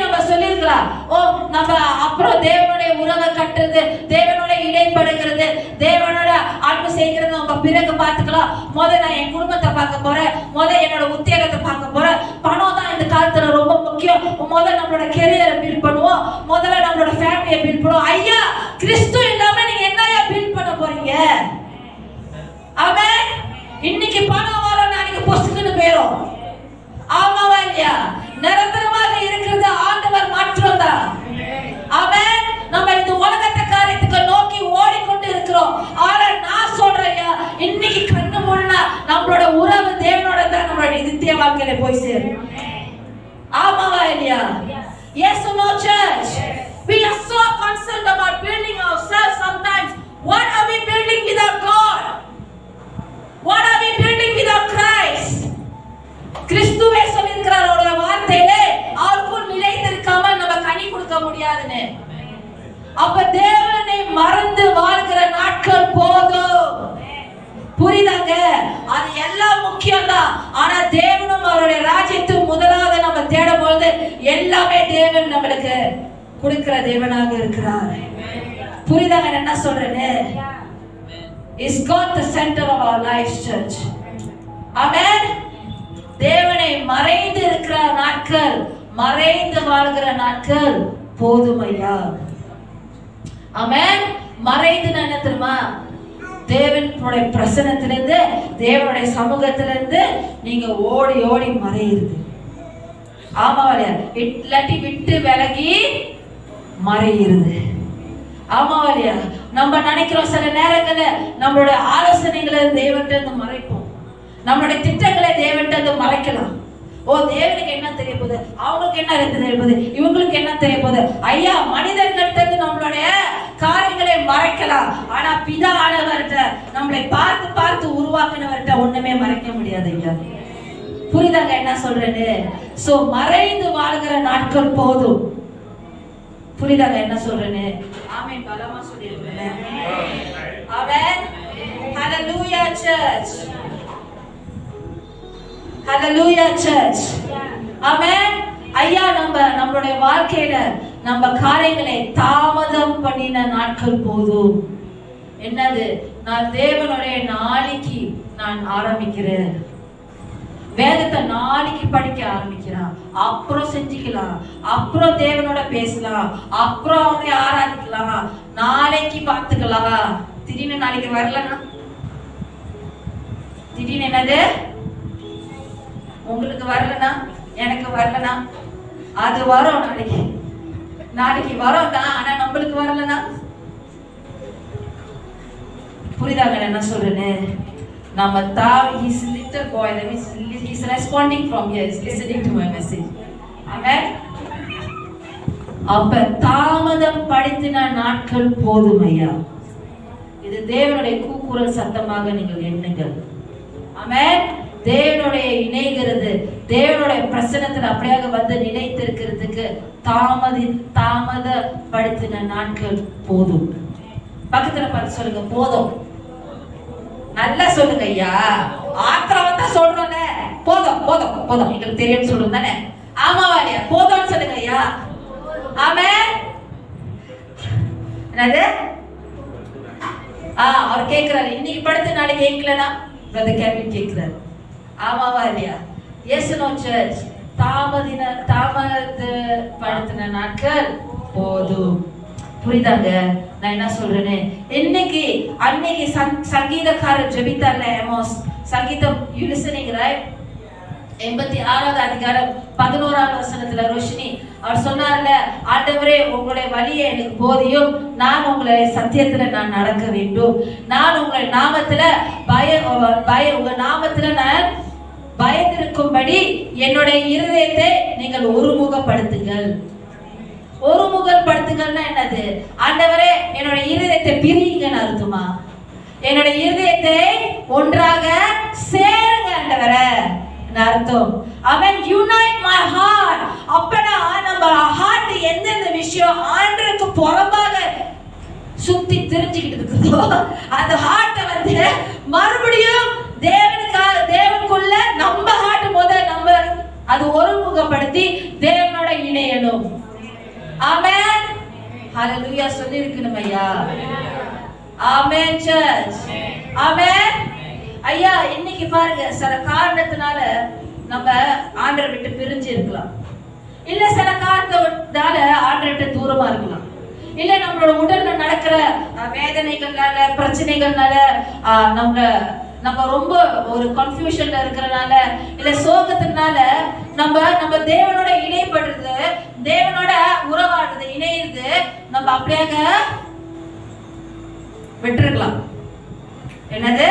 நம்ம சொல்லிருக்கலாம், ஓ நம்ம அப்புறம் தேவனுடைய உறவை கட்டுறது, தேவனோட இடைப்படுகிறது, தேவனோட அன்பு செய்கிறது நம்ம பிறகு பார்த்துக்கலாம். முதல்ல நான் என் குடும்பத்தை பார்க்க போறேன், முதல்ல என்னோட உத்தியோகத்தை பார்க்க போறேன், பணம் தான் இந்த காலத்துல ரொம்ப முக்கியம், முதல்ல நம்மளோட கெரியரை பில்ட் பண்ணுவோம், முதல்ல நம்மளோட ஃபேமிலியை பில்ட் பண்ணுவோம். ஐயா, கிறிஸ்து இல்லாம நீங்க என்னையா பில்ட் பண்ண போறீங்க? ஆமென். இன்னைக்கு பணம் வரும், நாளைக்கு பொசுக்குன்னு போயிடும். ஆமாவா இல்லையா? நிரந்தரமாக இருக்கிறது ஆண்டவர் மாற்றம் தான். ஆமென். நம்ம இந்த உலகத்தை காரியத்துக்கு நோக்கி ஓடிக்கொண்டு இருக்கிறோம். ஆனா நான் சொல்றேன், இன்னைக்கு கண்ணு மூடினா நம்மளோட உறவு தேவனோட தான் நம்மளோட நித்திய வாழ்க்கையில போய் சேரும். ஆமாவா இல்லையா? Yes or no, church? We are so concerned about building ourselves sometimes. What are we building without God? What are we building without Christ? கிறிஸ்துவே சொல்லியிருக்கிறார் அவருடைய வார்த்தையிலே, அவருக்குள் நிலைத்திருக்காம நம்ம கனி கொடுக்க முடியாதுன்னு. அப்ப தேவனை மறந்து வாழ்கிற நாட்கள் போதும். புரியுதாங்க? அது எல்லாம் முக்கியம் தான். ஆனா தேவனும் அவருடைய ராஜ்யத்தும் முதலாவது நம்ம தேடும் பொழுது எல்லாமே தேவன் நம்மளுக்கு கொடுக்கிற தேவனாக இருக்கிறார். புரியுதாங்க என்ன சொல்றேன்னு? Is God the center of our lives, church? Amen. தேவனை மறைந்து இருக்கிற நாட்கள், மறைந்து வாழ்கிற நாட்கள் போதும் ஐயா. ஆமென். மறைந்து என்ன தெரியுமா? தேவனுடைய பிரசன்னத்திலிருந்து, தேவனுடைய சமூகத்திலிருந்து நீங்க ஓடி ஓடி மறையுது. ஆமாவா இல்லையா? இல்லாட்டி விட்டு விலகி மறையுது. ஆமாவா இல்லையா? நம்ம நினைக்கிறோம் சில நேரங்கள்ல நம்மளோட ஆலோசனைகளை தேவன்கிட்ட மறைப்போம், நம்மளுடைய திட்டங்களை தேவன்கிட்ட மறைக்கலாம். ஓ, தேவனுக்கு என்ன தெரிய போகுது, அவங்களுக்கு என்ன தெரிய போகுது, இவங்களுக்கு என்ன தெரிய போகுது. ஐயா, மனிதர்கள்ட்ட நம்மளுடைய காரியங்களை மறைக்கலாம். ஆனா பிதா ஆனவர்கிட்ட, நம்மளை பார்த்து பார்த்து உருவாக்குனவர்கிட்ட ஒண்ணுமே மறைக்க முடியாது ஐயா. புரியுதாங்க என்ன சொல்றேன்னு? சோ மறைந்து வாழ்கிற நாட்கள் போதும். புரியுதாங்க என்ன சொல்றேன்னு? ஆமென். பலமா சொல்லிருக்கேன். ஆமென். ஹalleluya church. ஹalleluya church. ஆமென். ஐயா, நம்மளுடைய வாழ்க்கையில நம்ம காரியங்களை தாமதம் பண்ணின நாட்கள் போதும். என்னது? நான் தேவனுடைய நாளைக்கு நான் ஆரம்பிக்கிறேன், வேதத்தை நாளைக்கு படிக்க ஆரம்பிக்கிறான், அப்புறம் செஞ்சுக்கலாம், அப்புறம் தேவனோட பேசலாம், அப்புறம் அவனை ஆராதிக்கலாம், நாளைக்கு பார்த்துக்கலாம். திடீர்னு நாளைக்கு வரலன்னா திடீர்னு என்னது? உங்களுக்கு வரலனா, எனக்கு வரலனா, அது வரும் நாளைக்கு வரும் தான். ஆனா நம்மளுக்கு வரலனா, புரியுதாங்க என்ன சொல்றேன்னு? நம்ம he's a little boy, that means he's responding from here, he's listening to my message. Amen. அப்ப தாமதம் படுத்தின நாட்கள் போதும் ஐயா. இது தேவனுடைய கூக்குரல் சத்தமாக நீங்கள் எண்ணுங்கள். ஆமென். தேவனுடைய இணைகிறது, தேவனுடைய பிரசன்னத்தில் அப்படியாக வந்து நிலைத்திருக்கிறதுக்கு தாமதப்படுத்தின நாட்கள் போதும். பக்கத்துல பார்த்து சொல்லுங்க, போதும். நல்லா சொல்லுங்க ஐயா. ஆத்திரம் தான் சொல்றோம்ல, போதும் போதும் போதும், எங்களுக்கு தெரியும் சொல்லுங்க தானே? ஆமாவா இல்லையா? போதும்னு சொல்லுங்க ஐயா. ஆமென். என்னது? அவர் கேக்குறாரு, இன்னைக்கு படுத்து நாளைக்கு கேட்கலனா பிரதர் கேபின் கேக்குறாரு. ஆமாவா இல்லையா? Yes no search. தாமதப்படுத்தின நாட்கள் போதும். புரியுதாங்க நான் என்ன சொல்றேன்னு? அன்னைக்கு சங்கீதக்காரர் ஜெபித்தார்ல, எமோஸ் சங்கீதம், யூ லிசனிங் ரைட்? 86வது அதிகாரம் 11வது வசனத்துல ரோஷினி அவர் சொன்னார்ல, ஆண்டவரே உங்களுடைய வழியை எனக்கு போதியும், நான் உங்களுடைய சத்தியத்துல நான் நடக்க வேண்டும், நான் உங்களுடைய நாமத்துல உங்க நாமத்துல நான் பயந்திருக்கும்படி என்னுடைய இருதயத்தை நீங்கள் ஒருமுகப்படுத்துங்கள். ஒருமுகப்படுத்துங்கள்னா என்னது? ஆண்டவரே என்னுடைய இருதயத்தை பிரியுங்கன்னு அர்த்தமா? என்னுடைய இருதயத்தை ஒன்றாக சேருங்க ஆண்டவரே அர்த்தம். அவன் யுனைட் மை ஹார்ட். அப்பனா நம்ம ஹார்ட் எந்தெந்த விஷயம் ஆண்டவருக்கு புறம்பாக சுத்தி தெரிஞ்சுக்கிட்டு இருக்குதோ அந்த ஹார்ட்டை வந்து மறுபடியும் தேவனுக்குள்ள நம்ம ஹார்ட் நம்ம அது ஒருமுகப்படுத்தி தேவனோட இணையணும். ஆமென். ஹalleluya சொல்லி இருக்கணும் ஐயா. ஆமென் சர்ச். ஆமென் ஐயா. இன்னைக்கு பாருங்க, சில காரணத்தினால நம்ம ஆண்டவரை விட்டு பிரிஞ்சு இருக்கலாம், இல்ல சில காரணத்தினால ஆண்டவரை விட்டு தூரமா இருக்கலாம், இல்ல நம்மளோட உடல்ல நடக்கிற வேதனைகள்னால பிரச்சனைகள்னால நம்ம ரொம்ப ஒரு கன்ஃபியூஷன்ல இருக்கிறனால, இல்ல சோகத்தினால நம்ம தேவனோட இணைப்படுறது, தேவனோட உறவாடுறது, இணையிறது நம்ம அப்படியாக விட்டுருக்கலாம். என்னது?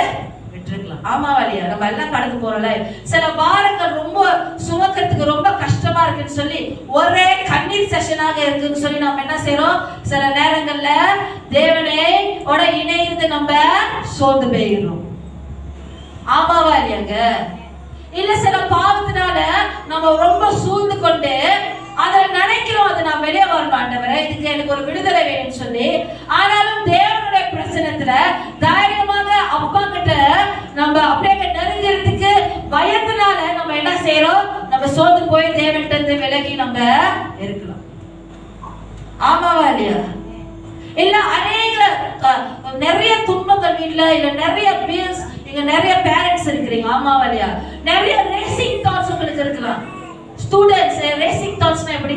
விட்டுருக்கலாம். ஆமாவா இல்லையா? நம்ம எல்லாம் கடந்து போறோம்ல, சில வாரங்கள் ரொம்ப சுமக்கிறதுக்கு ரொம்ப கஷ்டமா இருக்குன்னு சொல்லி, ஒரே கண்ணீர் செஷனாக இருக்குன்னு சொல்லி நம்ம என்ன செய்யறோம்? சில நேரங்கள்ல தேவனோட இணையிறது நம்ம சோர்ந்து போயிடுறோம். ஆமாவா இல்லையாங்க? இல்ல சில பாவத்தினால நம்ம ரொம்ப சூழ்ந்து கொண்டு அதை நினைக்கிறோம், அது நான் வெளியே வரணும் ஆண்டவரே, இதுக்கு எனக்கு ஒரு விடுதலை வேணும்னு சொல்லி. ஆனாலும் தேவனுடைய பிரசன்னத்துல தைரியமாக அப்பா கிட்ட நம்ம அப்படியே நெருங்கிறதுக்கு பயத்தினால நம்ம என்ன செய்யறோம்? நம்ம சோர்ந்து போய் தேவன்கிட்ட விலகி நம்ம இருக்கலாம். ஆமாவா இல்லையா? இல்ல நிறைய துன்பங்கள் வீட்டுல, இல்ல நிறைய பில்ஸ், நீங்க நிறைய பேரண்ட்ஸ் இருக்கிறீங்க. ஆமாவா இல்லையா? நிறைய ரேசிங் தாட்ஸ் உங்களுக்கு இருக்கலாம். ஸ்டூடண்ட்ஸ் ரேசிங் தாட்ஸ்னா எப்படி?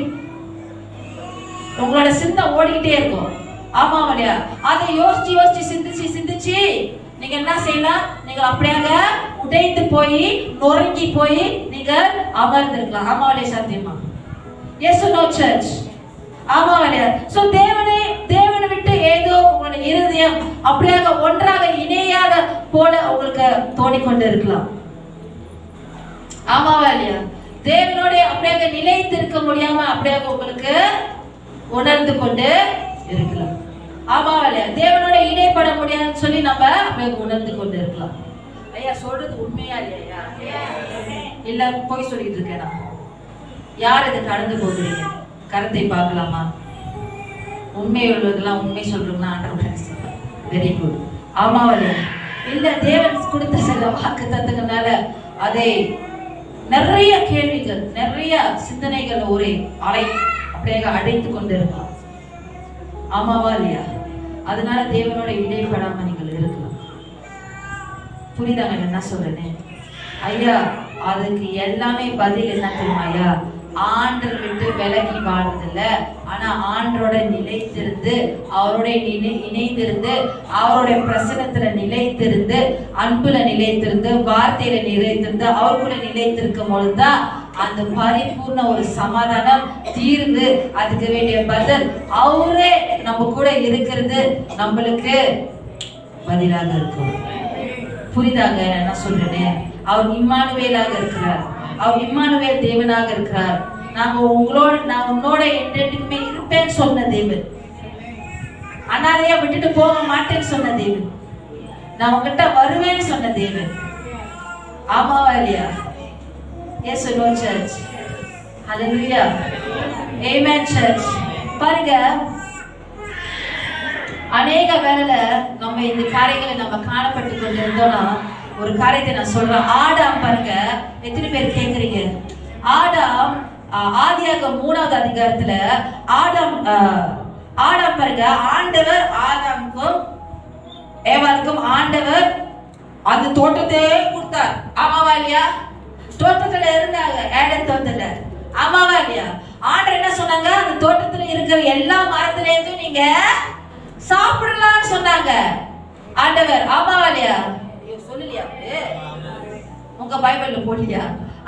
உங்களோட சிந்தை ஓடிக்கிட்டே இருக்கும். ஆமாவா இல்லையா? அதை யோசிச்சு சிந்திச்சு நீங்க என்ன செய்யலாம்? நீங்க அப்படியாக உடைந்து போய் நொறுங்கி போய் நீங்க அமர்ந்திருக்கலாம். ஆமாவா இல்லையா? சாத்தியமா? Yes no church. ஆமாவா இல்லையா? சோ தேவனை விட்டு ஏதோ உங்களோட இருதயம் அப்படியாக ஒன்றாக இணையாத போல உங்களுக்கு தோணிக்கொண்டு இருக்கலாம். ஆமாவா இல்லையா? தேவனோட அப்படியாக நிலைத்திருக்க முடியாம அப்படியாக உங்களுக்கு உணர்ந்து கொண்டு இருக்கலாம். ஆமாவா இல்லையா? தேவனோட இணைப்பட முடியாதுன்னு சொல்லி நம்ம அப்படியே உணர்ந்து கொண்டு இருக்கலாம். ஐயா சொல்றது உண்மையா இல்லையா? இல்ல போய் சொல்லிட்டு இருக்கேனா? யார் இதை கடந்து போகிறீங்க? கருத்தை பார்க்கலாமா? உண்மை உள்ளதெல்லாம் உண்மை சொல்றோம்னா வெரி குட். ஆமாவா இல்லையா? இல்ல தேவன் கொடுத்த சில வாக்கு தத்துவங்களால அதை நிறைய கேள்விகள், நிறைய சிந்தனைகள் ஒரு அலை அப்படியே அடைத்து கொண்டு இருக்கலாம். ஆமாவா இல்லையா? அதனால தேவனோட இடைப்படாம நீங்கள் இருக்கலாம். புரியுதாங்க என்ன சொல்றேன்னு? ஐயா அதுக்கு எல்லாமே பதில் என்ன தெரியுமா ஐயா? ஆண்டவர் விட்டு விலகி வாழ்றதில்ல, ஆனா ஆண்டரோட நிலைத்திருந்து, அவரோட இணைந்திருந்து, அவருடைய பிரசனத்துல நிலைத்திருந்து, அன்புல நிலைத்திருந்து, வார்த்தையில நிலைத்திருந்து, அவருக்குள்ள நிலைத்திருக்கும் பொழுதுதான் அந்த பரிபூர்ண ஒரு சமாதானம், தீர்வு, அதுக்கு வேண்டிய பதில் அவரே நம்ம கூட இருக்கிறது நம்மளுக்கு பதிலாக இருக்கும். புரியுதாங்க என்ன சொல்றேன்? அவர் இம்மானுவேலாக இருக்கிறார். அவர் இம்மானுவேல் தேவனாக இருக்கிறார். நான் உன்னோட என்றென்றுமே இருப்பேன்னு சொன்ன தேவன். அனாதையா விட்டுட்டு போக மாட்டேன்னு சொன்ன தேவன். நான் உங்ககிட்ட வருவேன்னு சொன்ன தேவன். ஆமாவா இல்லையா? Yes or no church? Hallelujah. Amen church. பாருங்க, அநேக வேளையில நம்ம இந்த காரியங்களை நம்ம காணப்பட்டு கொண்டிருந்தோம்னா, ஒரு காரியத்தை நான் சொல்றேன். ஆடாம் பாருங்க, எத்தனை பேர் கேக்குறீங்க? ஆடாம் ஆதியாகமம் 3வது அதிகாரத்துல ஆடாம் பாருங்க, ஆண்டவர் ஆதாமுக்கும் ஏவாளுக்கும் ஆண்டவர் அந்த தோட்டத்தையே கொடுத்தார். ஆமாவா இல்லையா? தோட்டத்துல இருந்தாங்க, ஏடன் தோட்டத்துல. ஆமாவா இல்லையா? ஆண்டவர் என்ன சொன்னாங்க? அந்த தோட்டத்துல இருக்கிற எல்லா மரத்துல இருந்தும் நீங்க சாப்பிடலாம்னு சொன்னாங்க ஆண்டவர். ஆமாவா இல்லையா? சொல்லலையா? உங்க பைபிள்ல போடலையா?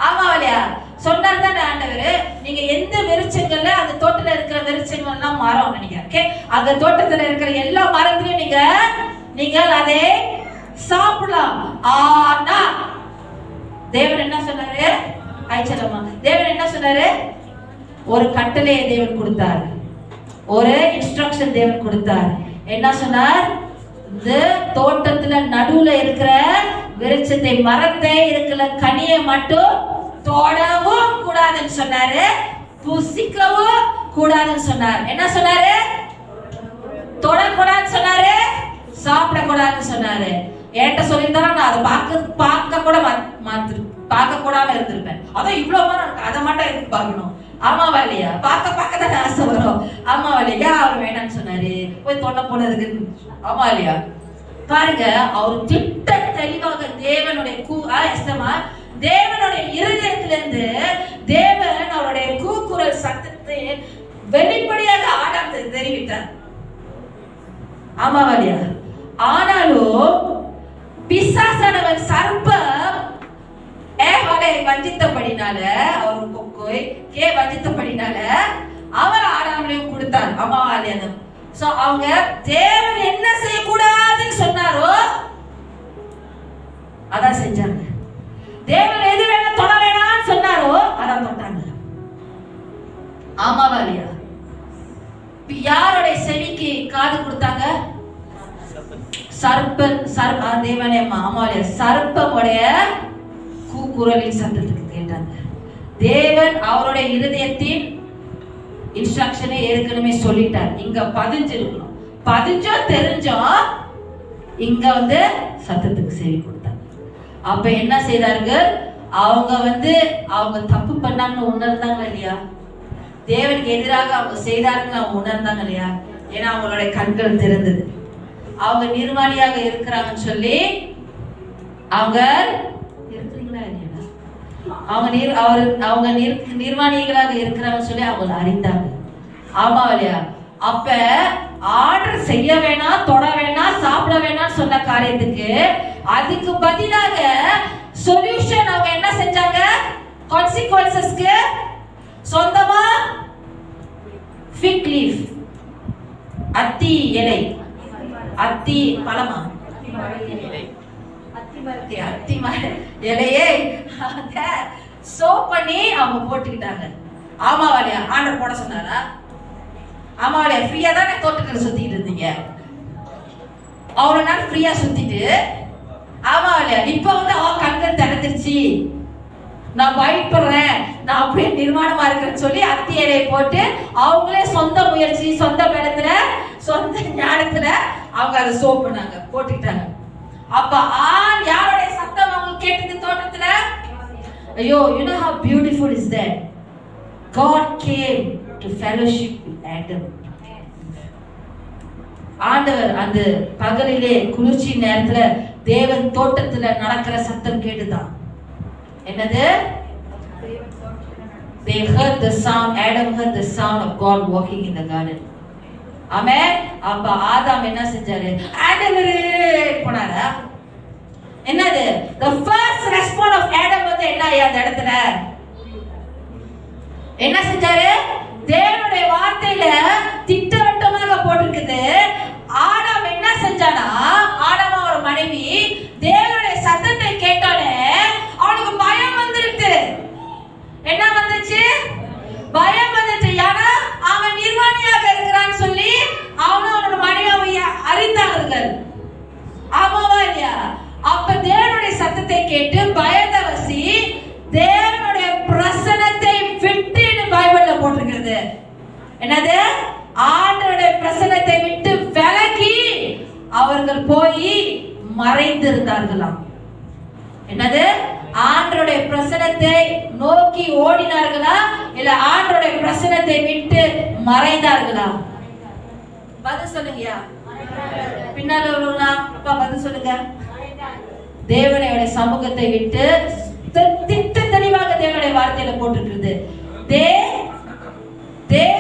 ஆமாவா இல்லையா? சொன்னார் தானே ஆண்டவர். நீங்க எந்த விருட்சங்கள்ல, அந்த தோட்டத்துல இருக்கிற விருட்சங்கள் எல்லாம் மரம் நினைக்கிறேன். ஓகே, அந்த தோட்டத்துல இருக்கிற எல்லா மரத்திலையும் நீங்கள் அதை சாப்பிடலாம். ஆனா தேவன் என்ன சொன்னாரு? ஐச்சலமா தேவன் என்ன சொன்னாரு? ஒரு கட்டளையை தேவன் கொடுத்தார், ஒரு இன்ஸ்ட்ரக்ஷன் தேவன் கொடுத்தார். என்ன சொன்னார்? இந்த தோட்டத்துல நடுவுல இருக்கிற விருட்சத்தை, மரத்தை இருக்கிற கனியை மட்டும் தொடவும் கூடாதுன்னு சொன்னாரு, புசிக்கவும் கூடாதுன்னு சொன்னார். என்ன சொன்னாரு? தொடக்கூடாதுன்னு சொன்னாரு, சாப்பிடக்கூடாதுன்னு சொன்னாரு. என்கிட்ட சொல்லியிருந்தா நான் அதை பார்க்க கூடாம இருந்திருப்பேன். அதான் இவ்வளவு மரம், அதை மட்டும் எதுக்கு பார்க்கணும்? ஆமாவா இல்லையா? பார்க்க தான் ஆசை வரும். ஆமாவா இல்லையா? அவர் வேணான்னு சொன்னாரு, போய் தொண்டை போனதுக்கு. ஆமா இல்லையா? பாருங்க, அவர் திட்ட தெளிவாக தேவனுடைய தேவனுடைய இருதயத்திலிருந்து தேவன் அவருடைய கூக்குரல் சத்தத்தை வெளிப்படையாக ஆடாம் தெரிவித்தார். ஆமாவா இல்லையா? ஆனாலும் பிசாசானவன் சர்ப்பம் ஏவாளை வஞ்சித்தபடினால, அவருக்கு வஞ்சித்தபடினால அவர் ஆடாமலையும் கொடுத்தார். அம்மாவா இல்லையா? சோ அவங்க தேவன் என்ன செய்யக்கூடாதுன்னு சொன்னாரோ அதான் செஞ்சாங்க. தேவன் எது வேணா தொட வேணாம்னு சொன்னாரோ அதான் தொட்டாங்க. ஆமாவா இல்லையா? யாருடைய செவிக்கு காது கொடுத்தாங்க? தேவனே மாமாலியா சர்ப்பமுடைய கூக்குரலின் சத்தத்துக்கு கேட்டாங்க. தேவன் அவருடைய இருதயத்தின் இன்ஸ்ட்ரக்ஷனை ஏற்கனவே சொல்லிட்டார். இங்க பதிஞ்சிருக்கணும், பதிஞ்சோ தெரிஞ்சோ இங்க சத்தத்துக்கு செவி கொடுத்தாங்க. அப்ப என்ன செய்தார்கள்? அவங்க தப்பு பண்ணாங்கன்னு உணர்ந்தாங்க இல்லையா? தேவனுக்கு எதிராக அவங்க செய்தார்கள் அவங்க உணர்ந்தாங்க இல்லையா? ஏன்னா அவங்களுடைய கண்கள் திறந்தது. அவங்க நிர்வாணியாக இருக்கிறாங்கன்னு சொல்லி அவங்க இருக்கிறீங்களா இல்லையா? அவங்க நிர்வாணிகளாக இருக்கிறாங்கன்னு சொல்லி அவங்க அறிந்தாங்க. ஆமா இல்லையா? அப்ப ஆர்டர் செய்ய வேணாம், தொட வேணாம், சாப்பிட வேணாம் சொன்ன காரியத்துக்கு அதுக்கு பதிலாக சொல்யூஷன் அவங்க என்ன செஞ்சாங்க? கான்சிக்வென்சஸ்க்கு சொந்தமா ஃபிக் லீஃப், அத்தி இலை, அத்தி பழமா, அத்தி இலையே சோப் பண்ணி அவங்க போட்டுக்கிட்டாங்க. ஆமாவாலியா? ஆண்டர் போட சொன்னாரா? ஆமாவாலியா? ஃப்ரீயா தானே தோட்டத்தில் சுத்திட்டு இருந்தீங்க, அவ்வளவு நாள் ஃப்ரீயா சுத்திட்டு. ஆமாவாலியா? இப்ப கண்கள் திறந்துருச்சு, நான் பயப்படுறேன், நான் அப்படியே நிர்மாணமா இருக்கிறேன்னு சொல்லி அத்தி இலையை போட்டு அவங்களே சொந்த முயற்சி, சொந்த பலத்துல, சொந்த ஞானத்துல அவங்க அதை சோப் பண்ணாங்க, போட்டுக்கிட்டாங்க. அப்ப யாருடைய சத்தம் அவங்க கேட்டது தோட்டத்துல? ஐயோ, you know how beautiful is that? God came to fellowship with Adam. ஆண்டவர் அந்த பகலிலே குளிர்ச்சி நேரத்துல தேவன் தோட்டத்துல நடக்கிற சத்தம் கேட்டுதான். என்னது? they heard the sound. Adam heard the sound of God walking in the garden. ஆமென். அப்ப ஆதாம் என்ன செஞ்சாரு? ஆண்டவரே போனாரா? என்னது? the first response of Adam வந்து என்ன அந்த இடத்துல என்ன செஞ்சாரு? தேவனுடைய வார்த்தையில திட்டவட்டமாக போட்டிருக்குது. ஆதாம் என்ன செஞ்சானா? ஆதாம் ஒரு மனைவி தேவனுடைய சத்தத்தை கேட்டானே அவனுக்கு பயம் வந்துருச்சு. என்ன வந்துச்சு? பயம் வந்துச்சு. ஏன்னா அவன் நிர்வாணியாக இருக்கிறான்னு சொல்லி அவனும் அவனோட மனைவியை அறிந்தார்கள். ஆமாவா இல்லையா? அப்ப தேவனுடைய சத்தத்தை கேட்டு பயந்தவசி தேவனுடைய பிரசன்னத்தை விட்டுன்னு பைபிள்ல போட்டிருக்கிறது. என்னது? ஆண்டவருடைய பிரசன்னத்தை விட்டு விலகி அவர்கள் போய் மறைந்திருந்தார்களாம். என்னது? ஆண்டவருடைய பிரசன்னத்தை நோக்கி ஓடினார்களா இல்ல ஆண்டவருடைய பிரசன்னத்தை விட்டு மறைந்தார்களா? பதில் சொல்லுங்கயா. பின்னால உள்ளவங்களா அப்பா பதில் சொல்லுங்க. தேவனுடைய சமூகத்தை விட்டு திட்ட தெளிவாக தேவனுடைய வார்த்தையில போட்டிருக்கிறது. they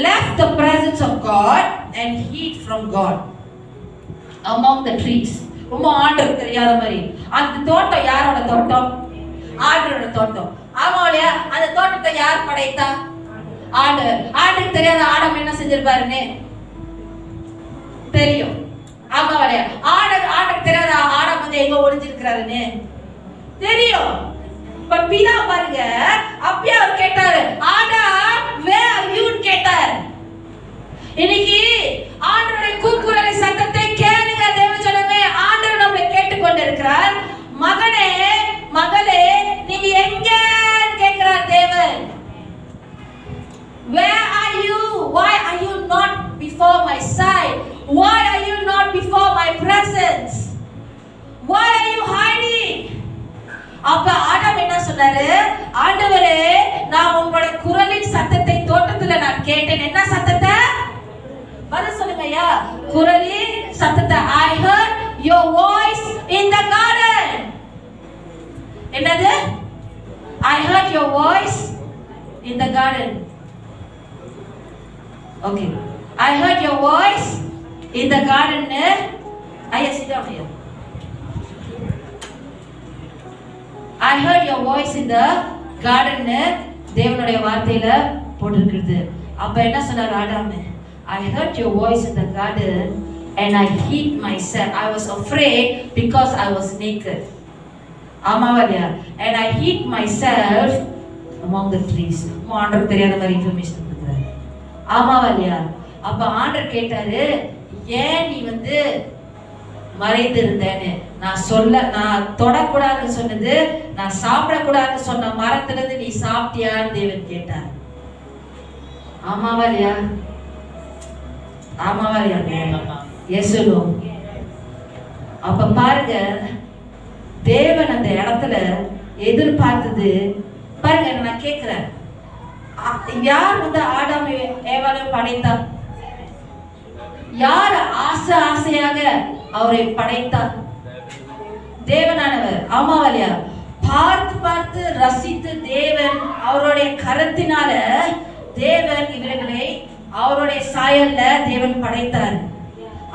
left the presence of God and hid from God among the trees. ரொம்ப ஆண்டவருக்கு தெரியாத மாதிரி. அந்த தோட்டம் யாரோட தோட்டம்? ஆண்டவரோட தோட்டம். ஆமா இல்லையா? அந்த தோட்டத்தை யார் படைத்தா? ஆண்டவர். ஆண்டவருக்கு தெரியாத ஆடம் என்ன செஞ்சிருப்பாருன்னு தெரியும். ஆமா இல்லையா? ஆண்டவருக்கு தெரியாத ஆடம் வந்து எங்க ஒளிஞ்சிருக்கிறாருன்னு தெரியும். பட் பிதா பாருங்க, அப்பயே அவர் கேட்டாரு, ஆடாம் where are you கேட்டார். இன்னைக்கு ஆண்டவருடைய கூக்குரலை சத்தத்தை கேளுங்க தேவஜனமே. ஆண்டவர் நம்மை கேட்டுக்கொண்டிருக்கிறார். மகனே மகளே நீ எங்க கேட்கிறார் தேவன். Where are you? Why are you not before my sight? Why are you not before my presence? Why are you hiding? அப்ப ஆதாம் என்ன சொன்னாரு? ஆண்டவரே நான் உங்களுடைய குரலின் சத்தத்தை தோட்டத்துல நான் கேட்டேன். என்ன சத்தத்தை? பதில் சொல்லுங்க ஐயா. குரலின் சத்தத்தை. I heard your voice in the garden. என்னது? I heard your voice in the garden. Okay. I heard your voice in the garden. ஐயா sit down here. I heard your voice in the garden. தேவனுடைய வார்த்தையில போட்டிருக்கிறது. அப்ப என்ன சொன்னார் ஆதாம்? I heard your voice in the garden and I hid myself. I was afraid because I was naked. ஆமாவா இல்லையா? And I hid myself among the trees. ஆண்டவருக்கு தெரியாத மாதிரி இன்ஃபர்மேஷன் கொடுக்குறாரு. ஆமாவா இல்லையா? அப்ப ஆண்டவர் கேட்டாரு, ஏன் நீ வந்து மறைந்திருந்தேன்னு. நான் தொடக்கூடாதுன்னு சொன்னது, நான் சாப்பிடக்கூடாதுன்னு சொன்ன மரத்துல இருந்து நீ சாப்பிட்டியான்னு தேவன் கேட்டார். ஆமாவா இல்லையா? ஆமாவா இல்லையா? எஸ் சொல்லுவோம். அப்ப பாருங்க, தேவன் அந்த இடத்துல எதிர்பார்த்தது பாருங்க. நான் கேட்கிறேன், யார் வந்து ஆதாம் ஏவாளையும் படைத்தா? யார் ஆசையாக அவரை படைத்தார்? தேவனானவர். ஆமாவா இல்லையா? பார்த்து பார்த்து ரசித்து தேவன் அவருடைய கரத்தினால தேவன் இவர்களை அவருடைய சாயல்ல தேவன் படைத்தார்.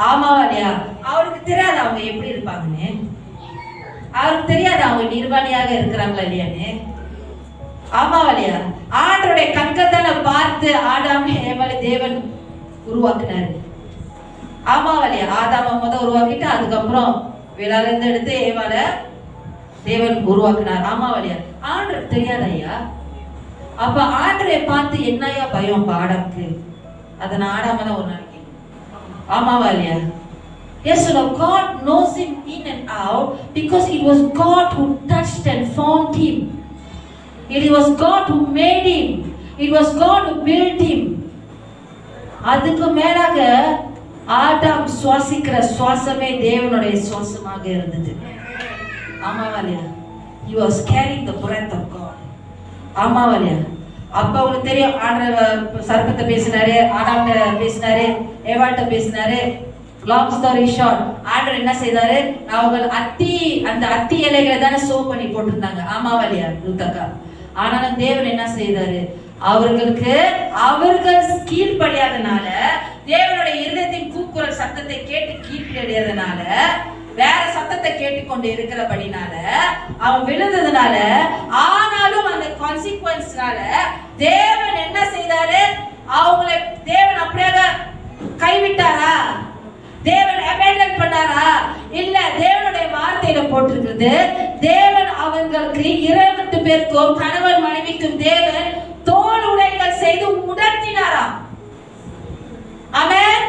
ஆமாவா இல்லையா? அவருக்கு தெரியாது அவங்க எப்படி இருப்பாங்கன்னு. அவருக்கு தெரியாது அவங்க நிர்வாணியாக இருக்கிறாங்களா இல்லையான்னு. ஆமாவா இல்லையா? ஆண்டவருடைய கண்கத்தால பார்த்து ஆதாம் ஏவாளை தேவன் உருவாக்குனாரு. ஆமாவா இல்லையா? ஆதாம முதல் உருவாக்கிட்டு அதுக்கப்புறம் வேளால இருந்து எடுத்து ஏவாள தேவன் உருவாக்குனார். ஆமாவா இல்லையா? ஆண்டவருக்கு தெரியாது ஐயா. அப்ப ஆண்டவரை பார்த்து என்னையா பயம் அப்ப ஆடாமுக்கு? அதை நான் ஆடாம தான் ஒரு நாளைக்கு. ஆமாவா இல்லையா? Yes, Lord, God knows him in and out because it was God who touched and formed him. It was God who made him. It was God who built him. அதுக்கு மேலாக ஆதாம் சுவாசிக்கிற சுவாசமே தேவனுடைய சுவாசமாக இருந்தது. ஆமாவா இல்லையா? He was carrying the breath of God. ஆமாவா இல்லையா? அப்ப உங்களுக்கு தெரியும், ஆண்டவர் சர்ப்பத்தை பேசினாரு, ஆடாம்கிட்ட பேசினாரு, ஏவாள்கிட்ட பேசினாரு. லாங் ஸ்டோரி ஷார்ட், ஆண்டவர் என்ன செய்தாரு? அவங்க அந்த அத்தி இலைகளை தானே சோ பண்ணி போட்டிருந்தாங்க. ஆமாவா இல்லையா? ருத்தக்கா ஆனாலும் தேவன் என்ன செய்தாரு? அவர்கள் கீழ்ப்படியாதனால, தேவனுடைய இருதயத்தின் கூக்குரல் சத்தத்தை கேட்டு கீழ்ப்படியாதனால, வேற சத்தத்தை கேட்டுக்கொண்டு இருக்கிறபடினால, அவன் விழுந்ததுனால, ஆனாலும் அந்த கான்சிக்வன்ஸ்னால தேவன் என்ன செய்தாரு? அவங்களை தேவன் அப்படியே கைவிட்டாரா? தேவன் அபேண்டன் பண்ணாரா? இல்ல. தேவனுடைய வார்த்தையில போட்டிருக்கிறது, தேவன் அவங்களுக்கு 2 பேருக்கும், கணவன் மனைவிக்கும் தேவன் தோல் உடைகள் செய்து உணர்த்தினாராம். ஆமென்.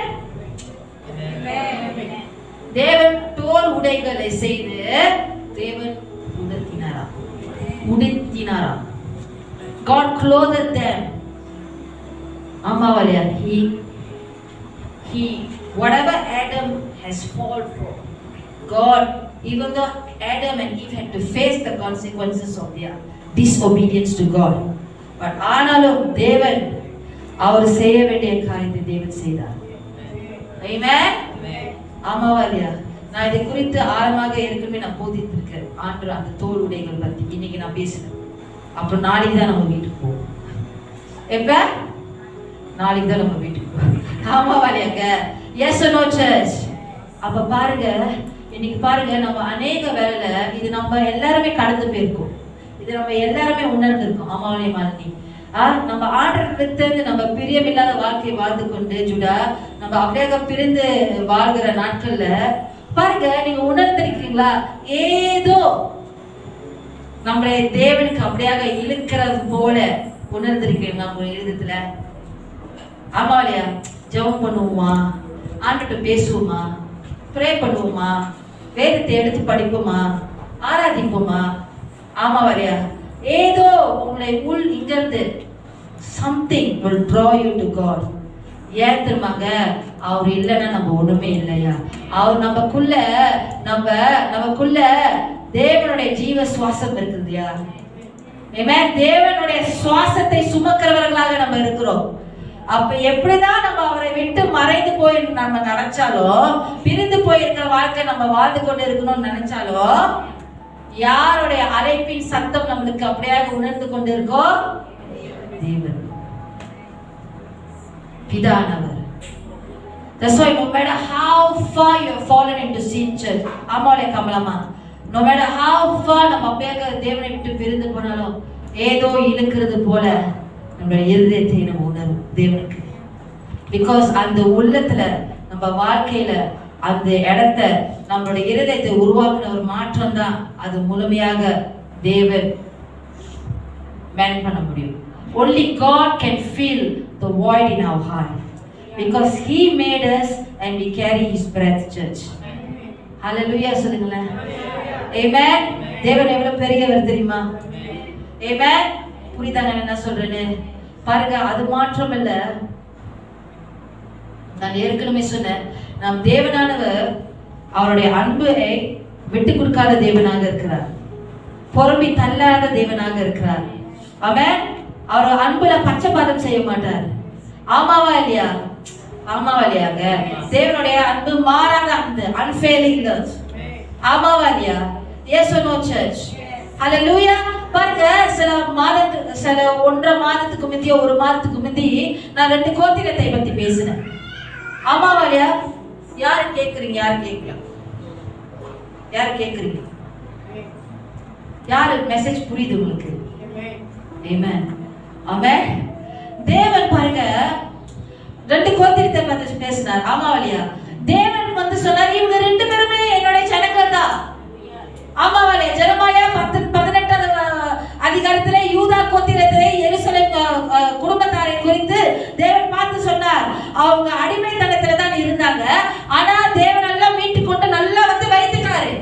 தேவன் தோல் உடைகளை செய்து தேவன் உடுத்தினாராம். God clothed them. ஆமாவா? He whatever Adam has fallen for, God, even though Adam and Eve had to face the consequences of their disobedience to God, but ஆனாலும் தேவன் அவர் செய்ய வேண்டிய காரியத்தை தேவன் செய்தார். Amen. ஆமாவா இல்லையா? நான் இதை குறித்து ஆழமாக ஏற்கனவே நான் போதித்திருக்கேன். ஆண்டு அந்த தோல் உடைகள் பத்தி இன்னைக்கு நான் பேசினேன். அப்புறம் நாளைக்கு தான் நம்ம வீட்டுக்கு போவோம். எப்ப? நாளைக்கு தான் நம்ம வீட்டுக்கு போவோம். ஆமாவா இல்லையாங்க? Yes or no church? அப்ப பாருங்க, இன்னைக்கு பாருங்க, நம்ம அநேக வேலை இது நம்ம எல்லாருமே கடந்து போயிருக்கோம். இது நம்ம எல்லாருமே உணர்ந்திருக்கோம். ஆமாவா மாதிரி நம்ம ஆண்டவரிடமிருந்து நம்ம பிரியமில்லாத வாழ்க்கை வாழ்ந்து கொண்டு ஜுடா நம்ம அப்படியே பிரிந்து வாழ்கிற நாட்கள்ல பாருங்க, நீங்க உணர்ந்திருக்கீங்களா? ஏதோ நம்மளை தேவனுக்கு அப்படியாக இழுக்கிறது போல உணர்ந்திருக்கீங்களா உங்க இருதயத்துல? ஆமா இல்லையா? ஜெபம் பண்ணுவோமா, ஆண்டவர்கிட்ட பேசுவோமா, ப்ரே பண்ணுவோமா, வேதத்தை எடுத்து படிப்போமா, ஆராதிப்போமா? ஆமா இல்லையா? ஏதோ உங்களை உள் இங்கிருந்து something will draw you to God. ஏன் தெரியுமாங்க? அவர் இல்லைன்னா நம்ம ஒண்ணுமே இல்லையா? அவர் நமக்குள்ள தேவனுடைய ஜீவ சுவாசம் இருக்குதுயா. தேவனுடைய சுவாசத்தை சுமக்கிறவர்களாக நம்ம இருக்கிறோம். அப்ப எப்படிதான் நம்ம அவரை விட்டு மறைந்து போய் நம்ம நினைச்சாலும், பிரிந்து போயிருக்கிற வாழ்க்கை நம்ம வாழ்ந்து கொண்டு இருக்கணும்னு நினைச்சாலும், யாருடைய அழைப்பின் சத்தம் நம்மளுக்கு அப்படியே உணர்ந்து கொண்டு இருக்கோ? தேவன், பிதானவர். That's why no matter how far you have fallen into sin, church, ஆமாலே கமலமா, no matter how far நம்ம அப்படியே தேவனை விட்டு பிரிந்து போனாலும் ஏதோ இழுக்கிறது போல நம்முடைய இருதயத்தை நம்ம உணரும் தேவனுக்கு. பிகாஸ் அந்த உள்ளத்துல நம்ம வாழ்க்கையில அந்த இடத்தை நம்மளுடைய இருதயத்தை உருவாக்குன ஒரு மாற்றம் தான் அது முழுமையாக தேவன் மேன் பண்ண முடியும். Only God can fill the void in our heart because He made us and we carry His breath, church. Hallelujah சொல்லுங்களேன். Amen. தேவன் எவ்வளவு பெரியவர் தெரியுமா? Amen. புரியுதாங்க என்ன சொல்றேன்னு? பாருங்க, அது மாற்றம் இல்ல. நான் ஏற்கனவே சொன்னேன், நம் தேவனானவர் அவருடைய அன்பை விட்டு கொடுக்காத தேவனாக இருக்கிறார், பொறுமை தள்ளாத தேவனாக இருக்கிறார். ஆமென். அவர் அன்புல பச்சைபாதம் செய்ய மாட்டார். ஆமாவா இல்லையா? ஆமாவா இல்லையாங்க? தேவனுடைய அன்பு மாறாத அன்பு, unfailing love. ஆமாவா இல்லையா? Yes or no church? Hallelujah. பாருங்க, சில 1.5 மாதத்துக்கு முந்தைய 1 மாதத்துக்கு முந்தி நான் 2 கோத்திரத்தை பத்தி பேசினேன். ஆமாவா இல்லையா? யாரு கேக்குறீங்க? யாரு கேட்கலாம்? யாரு கேக்குறீங்க? யாரு மெசேஜ் புரியுது உங்களுக்கு? ஆமென். ஆமென். தேவன் பாருங்க 2 கோத்திரத்தை பத்தி பேசினார். ஆமாவா இல்லையா? தேவன் வந்து சொன்னார், இவங்க 2 பேருமே என்னோட ஜனங்கள் தான். ஆமாவா இல்லையா? ஜெரமாயா 18வது அதிகாரத்திலே யூதா கோத்திரத்திலே எருசலேம் குடும்பத்தாரை குறித்து தேவன் பார்த்து சொன்னார், அவங்க அடிமைத்தனத்துல தான் இருந்தாங்க, ஆனா தேவன் எல்லாம் மீட்டு கொண்டு நல்லா வந்து வைத்துட்டாரு.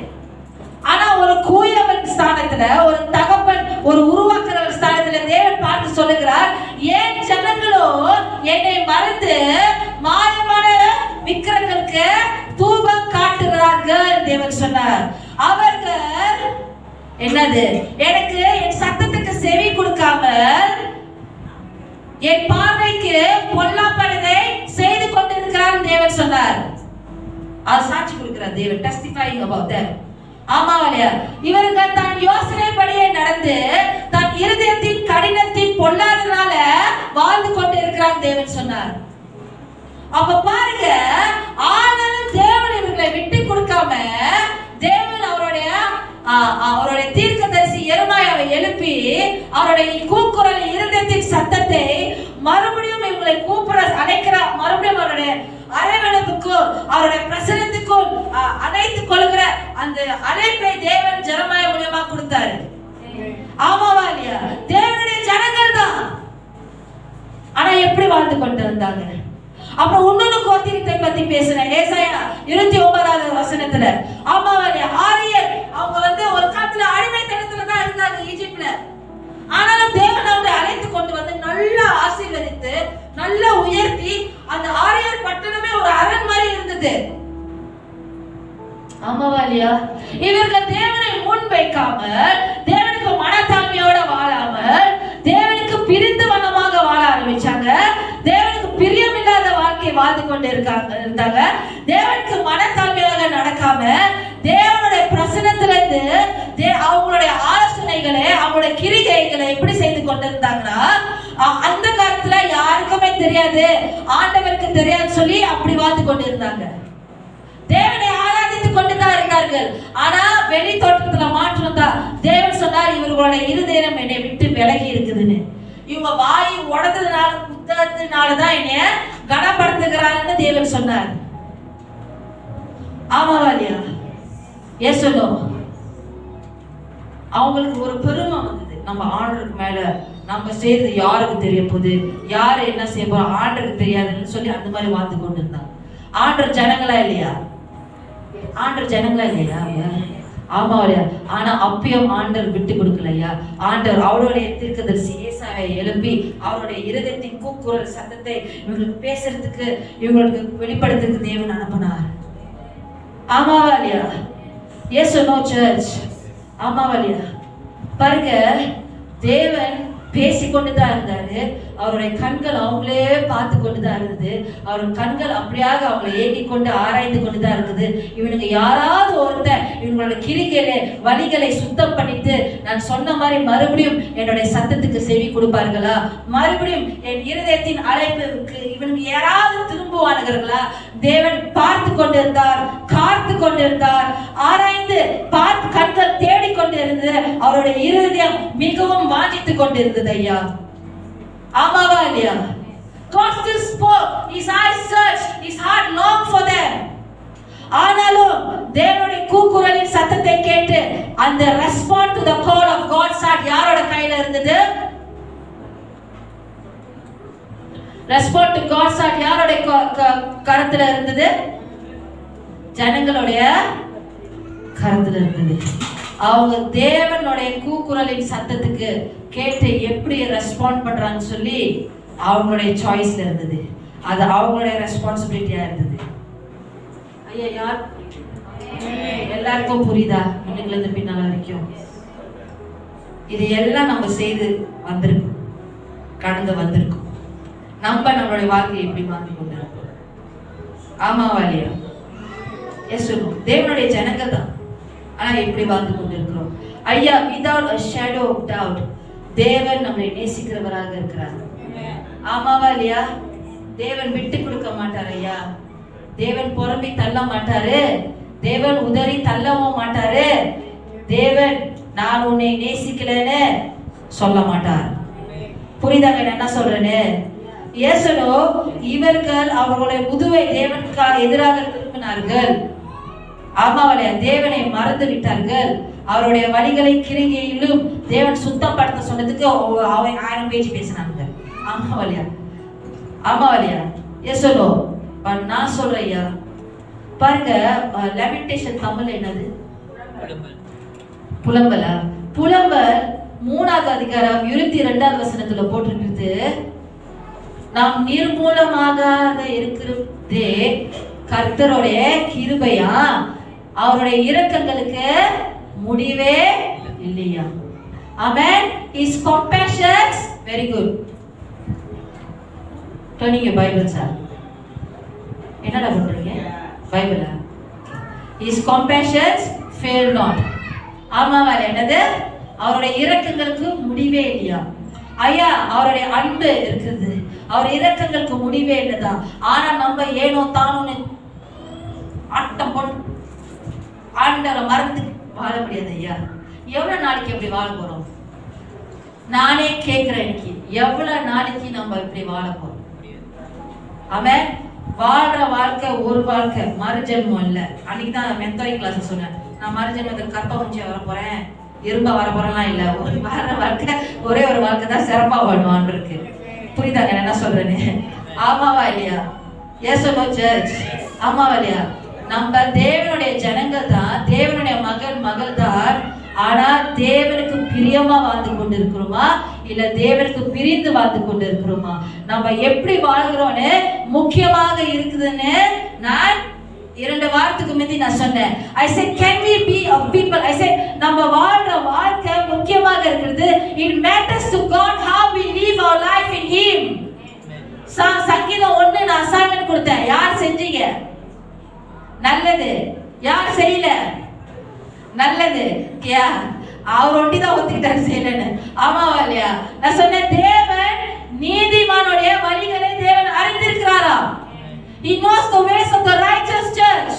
ஆனா ஒரு கூயவன் ஸ்தானத்துல, ஒரு தகப்பன், ஒரு உருவாக்குறவன் ஸ்தானத்துல தேவன் பார்த்து சொல்லுகிறார், ஏன் ஜனங்களோ என்னை மறந்து மாயமான விக்கிரங்களுக்கு தூபம் காட்டுகிறார்கள். தேவன் சொன்னார், அவர்கள் என்னது, எனக்கு என் சத்தத்துக்கு செவி கொடுக்காமல் என் பார்வைக்கு பொல்லாப்பனதை செய்து கொண்டிருக்கிறார். தேவன் சொன்னார். அவர் சாட்சி கொடுக்கிறார். தேவன் testifying about them. ஆமாவா? இவர்கள் தான் யோசனைப்படியே நடந்து தன் இருதயத்தின் கடினத்தின் பொல்லாதனால வாழ்ந்து கொண்டு இருக்கிறாங்க தேவன் சொன்னார். அப்ப பாருங்க, ஆனாலும் தேவன் இவர்களை விட்டு கொடுக்காம தேவன் அவருடைய தீர்க்கதரிசி எரேமியாவை எழுப்பி அவருடைய கூக்குரல் இருதயத்தின் சத்தத்தை மறுபடியும் இவங்களை கூப்பிட அழைக்கிறார். மறுபடியும் அவருடைய அரவணைப்புக்கும் அவருடைய பிரசனத்துக்கும் அழைத்துக் கொள்கிற அந்த அழைப்பை தேவன் எரேமியா மூலமா கொடுத்தாரு. ஆமாவா இல்லையா? தேவனுடைய ஜனங்கள் தான். ஆனா எப்படி வாழ்ந்து கொண்டு இருந்தாங்க? அப்புறம் இன்னொன்னு கோத்திரத்தை பத்தி பேசுறேன். ஏசாயா 29வது வசனத்துல ஆமாவா இல்லையா? ஆரியர் அவங்க ஒரு காலத்துல அடிமைத்தனத்துல தான் இருந்தாங்க ஈஜிப்ட்ல. ஆனாலும் தேவன் அவங்களை அழைத்து கொண்டு வந்து நல்லா ஆசீர்வதித்து நல்லா உயர்த்தி அந்த ஆரியர் பட்டணமே ஒரு அரண் மாதிரி இருந்தது. ஆமாவா இல்லையா? இவர்கள் தேவனை முன் வைக்காமல் தேவனுக்கு மனத்தாழ்மையோட வாழாமல் தேவனுக்கு பிரிந்து வண்ணமாக வாழ ஆரம்பிச்சாங்க. தேவனுக்கு பிரியமில்லாத வாழ்க்கை வாழ்ந்து கொண்டு இருந்தாங்க. தேவனுக்கு மனத்தாழ்மையாக நடக்காம தேவனுடைய பிரசனத்திலிருந்து அவங்களுடைய ஆலோசனைகளை அவங்களுடைய கிரிகைகளை எப்படி செய்து கொண்டிருந்தாங்கன்னா, அந்த காலத்துல யாருக்குமே தெரியாது, ஆண்டவருக்கு தெரியாது சொல்லி அப்படி வாழ்ந்து கொண்டு இருந்தாங்க. தேவனை ஆராதித்துக் கொண்டுதான் இருந்தார்கள். ஆனா வெளி தோற்றத்துல மாற்றம் தான். தேவன் சொன்னார், இவர்களுடைய இருதயம் என்னை விட்டு விலகி இருக்குதுன்னு. இவங்க வாய் உடந்ததுனால புத்தகத்தினாலதான் என்னைய கனப்படுத்துகிறாருன்னு தேவன் சொன்னார். ஆமாவா இல்லையா? ஏன் சொல்லும்? அவங்களுக்கு ஒரு பெருமை வந்தது, நம்ம ஆண்டருக்கு மேல நம்ம செய்யறது யாருக்கு தெரிய போகுது, யாரு என்ன செய்ய போறோம் ஆண்டருக்கு தெரியாதுன்னு சொல்லி அந்த மாதிரி வாழ்ந்து கொண்டு இருந்தாங்க. ஆண்டர் ஜனங்களா இல்லையா? ஆண்டர் ஜனங்களா இல்லையா? ஆமா இல்லையா? ஆனா அப்பயும் ஆண்டர் விட்டு கொடுக்கலையா? ஆண்டர் அவருடைய தீர்க்கதரிசி ஏசாயாவை எழுப்பி அவருடைய இருதயத்தின் கூக்குரல் சத்தத்தை இவங்களுக்கு பேசுறதுக்கு இவங்களுக்கு வெளிப்படுத்துறதுக்கு தேவன் அனுப்பினார். ஆமாவா இல்லையா? Yes or no church? ஆமாவா இல்லையா? பாருங்க, தேவன் பேசிக்கொண்டுதான் இருந்தாரு. அவருடைய கண்கள் அவங்களே பார்த்து கொண்டுதான் இருந்தது. அவருடைய கண்கள் அப்படியாக அவங்களை ஏற்றிக்கொண்டு ஆராய்ந்து கொண்டுதான் இருக்குது. இவனுக்கு யாராவது ஒருத்தர் இவங்களோட கிரிகளை வழிகளை சுத்தம் பண்ணிட்டு நான் சொன்ன மாதிரி மறுபடியும் என்னுடைய சத்தத்துக்கு செவி கொடுப்பார்களா? மறுபடியும் என் இருதயத்தின் அழைப்புக்கு இவனுக்கு யாராவது திரும்புவானுங்களா? தேவன் பார்த்து கொண்டிருந்தார், காத்து கொண்டிருந்தார், ஆராய்ந்து பார்த்து கண்கள் தேடிக்கொண்டு இருந்தது. அவருடைய இருதயம் மிகவும் வாஞ்சித்து கொண்டிருந்தது. ஐயா, ஆமாவா இல்லையா? God still spoke. His eyes searched, his heart longed for them. ஆனாலும் தேவனுடைய கூக்குரலின் சத்தத்தை கேட்டு அந்த respond to the call of God's heart யாரோட கையில இருந்தது? Respond to God's heart யாரோட கரத்துல இருந்தது? ஜனங்களுடைய கரத்துல இருந்தது. அவங்க தேவனுடைய கூக்குரலின் சத்தத்துக்கு கேட்டு எப்படி ரெஸ்பாண்ட் பண்றாங்க சொல்லி அவங்களுடைய சாய்ஸ்ல இருந்தது. அது அவங்களுடைய ரெஸ்பான்சிபிலிட்டியா இருந்தது. ஐயா, யார் எல்லாருக்கும் புரியுதா? இன்னைக்குல இருந்து பின்னால வரைக்கும் இது எல்லாம் நம்ம செய்து வந்திருக்கோம், கடந்து வந்திருக்கோம். நம்மளுடைய வாழ்க்கையை எப்படி மாற்றி கொண்டிருக்கோம்? ஆமாவா இல்லையா? எஸ், தேவனுடைய ஜனங்கள் தான். ஆனா எப்படி வாழ்ந்து கொண்டிருக்கிறோம்? ஐயா, without a shadow of doubt தேவன் நம்மை நேசிக்கிறவராக இருக்கிறார். ஆமாவா இல்லையா? தேவன் விட்டு கொடுக்க மாட்டார். ஐயா, தேவன் புறம்பி தள்ள மாட்டாரு. தேவன் உதறி தள்ளவும் மாட்டாரு. தேவன் நான் உன்னை நேசிக்கலன்னு சொல்ல மாட்டார். புரியுதாங்க என்ன சொல்றேன்னு? ஏசனோ இவர்கள் அவர்களுடைய முதுவை தேவனுக்காக எதிராக திரும்பினார்கள். ஆமாவலையா? தேவனை மறந்து விட்டார்கள். அவருடைய வழிகளை கிரிகையிலும் தேவன் சுத்தப்படுத்த சொன்னதுக்கு அவன் 1000 பேஜ் பேசினாங்க. ஆமாவலையா? ஆமாவலையா? ஏசனோ நான் சொல்றையா, பாருங்க, லெமெண்டேஷன் தமிழ்ல என்னது? புலம்பலா? புலம்பல் 3வது அதிகாரம் 22வது வசனத்துல போட்டிருக்கிறது, நாம் நிர்மூலமாக இருக்கிறதே கர்த்தருடைய கிருபையா, அவருடைய இரக்கங்களுக்கு முடிவே இல்லையா. ஆமென். His compassions, very good. turning your Bible sir. என்னடா பண்றீங்க? பைபிளா? His compassions fail not. ஆமாவா என்னது? அவருடைய இரக்கங்களுக்கு முடிவே இல்லையா? ஐயா அவருடைய அன்பு இருக்குது, அவர் இரக்கங்களுக்கு முடிவே இல்லதா? ஆனா நம்ம ஏனோ தானோன்னு ஆட்டம் போட்டு ஆண்டவரை மறந்து வாழ முடியாது ஐயா. எவ்வளவு நாளைக்கு இப்படி வாழ போறோம்? நானே கேட்கிறேன், இன்னைக்கு எவ்வளவு நாளைக்கு நம்ம இப்படி வாழ போறோம்? அவன் வாழ்ற வாழ்க்கை ஒரு வாழ்க்கை, மறுஜென்மம் இல்ல. அன்னைக்குதான் மென்டரிங் கிளாஸ் சொன்னேன், நான் மறுஜென்மத்துக்கு கற்ப முடிச்சு வர போறேன், இரும்ப வர போறேன்லாம் இல்ல. ஒரு வாழற வாழ்க்கை ஒரே ஒரு வாழ்க்கை தான், சிறப்பா வாழ்வான் இருக்கு. புரியுதாங்க என்ன சொல்றேன்னு? ஆமாவா இல்லையா? Yes no church? ஆமாவா இல்லையா? நம்ம தேவனுடைய ஜனங்கள் தான், தேவனுடைய மகள் தான். ஆனா தேவனுக்கு பிரியமா வாழ்ந்து கொண்டு இருக்கிறோமா இல்ல தேவனுக்கு பிரிந்து வாழ்ந்து கொண்டு இருக்கிறோமா? நம்ம எப்படி வாழ்கிறோம்னு முக்கியமாக இருக்குதுன்னு நான் 2 வாரத்துக்கு முந்தி நான் சொன்னேன். I said can we be a people? I said நம்ம வாழ்ற வாழ்க்கை முக்கியமாக இருக்குது. It matters to God how we live our life in Him. சங்கீதம் 1 நான் அசைன்மென்ட் கொடுத்தேன். யார் செஞ்சீங்க? நல்லது. யார் செய்யல? நல்லது. அவர் ஒண்டி தான் ஒத்துக்கிட்டாரு செய்யலன்னு. ஆமாவா இல்லையா? நான் சொன்னேன் தேவன் நீதிமானுடைய வழிகளை தேவன் அறிந்திருக்கிறாரா? He knows the ways of the righteous church.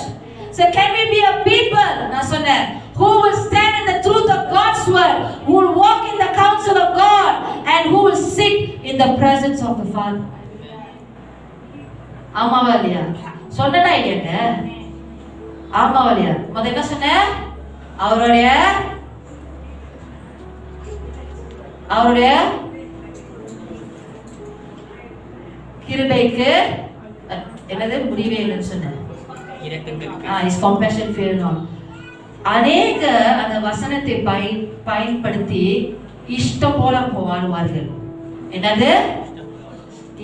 So can we be a people, நான் சொன்னேன், who will stand in the truth of God's word, who will walk in the counsel of God, and who will sit in the presence of the Father? ஆமாவா இல்லையா? சொன்னனா இல்லையாங்க? ஆமாவா இல்லையா? முதல்ல என்ன சொன்னேன்? அவருடைய கிருபைக்கு என்னது முடிவே இல்லைன்னு சொன்னேன். His compassion fail not. அநேக அந்த வசனத்தை பயன்படுத்தி இஷ்டம் போல வாழ்வார்கள். என்னது?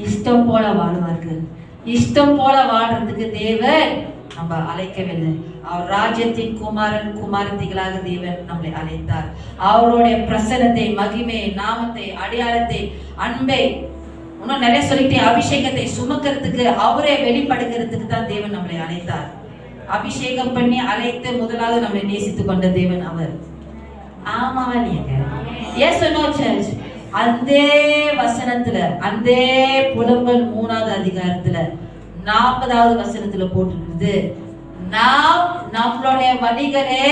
இஷ்டம் போல வாழ்வார்கள். இஷ்டம் போல வாழ்றதுக்கு தேவன் நம்ம அழைக்கவில்லை. அவர் ராஜ்யத்தின் குமாரத்திகளாக தேவன் நம்மளை அழைத்தார். அவருடைய பிரசன்னத்தை, மகிமை, நாமத்தை, அடையாளத்தை, அன்பை, இன்னும் நிறைய சொல்லிட்டே, அபிஷேகத்தை சுமக்கிறதுக்கு, அவரே வெளிப்படுகிறதுக்கு தான் தேவன் நம்மளை அழைத்தார். அபிஷேகம் பண்ணி அழைத்து முதலாவது நம்மளை நேசித்து கொண்ட தேவன் அவர். ஆமாவா நீங்க? Yes no church? அந்த வசனத்துல, அந்த புலம்பல் 3வது அதிகாரத்துல 40வது வசனத்துல போட்டிருக்குது, நாம் நம்மளுடைய வழிகளை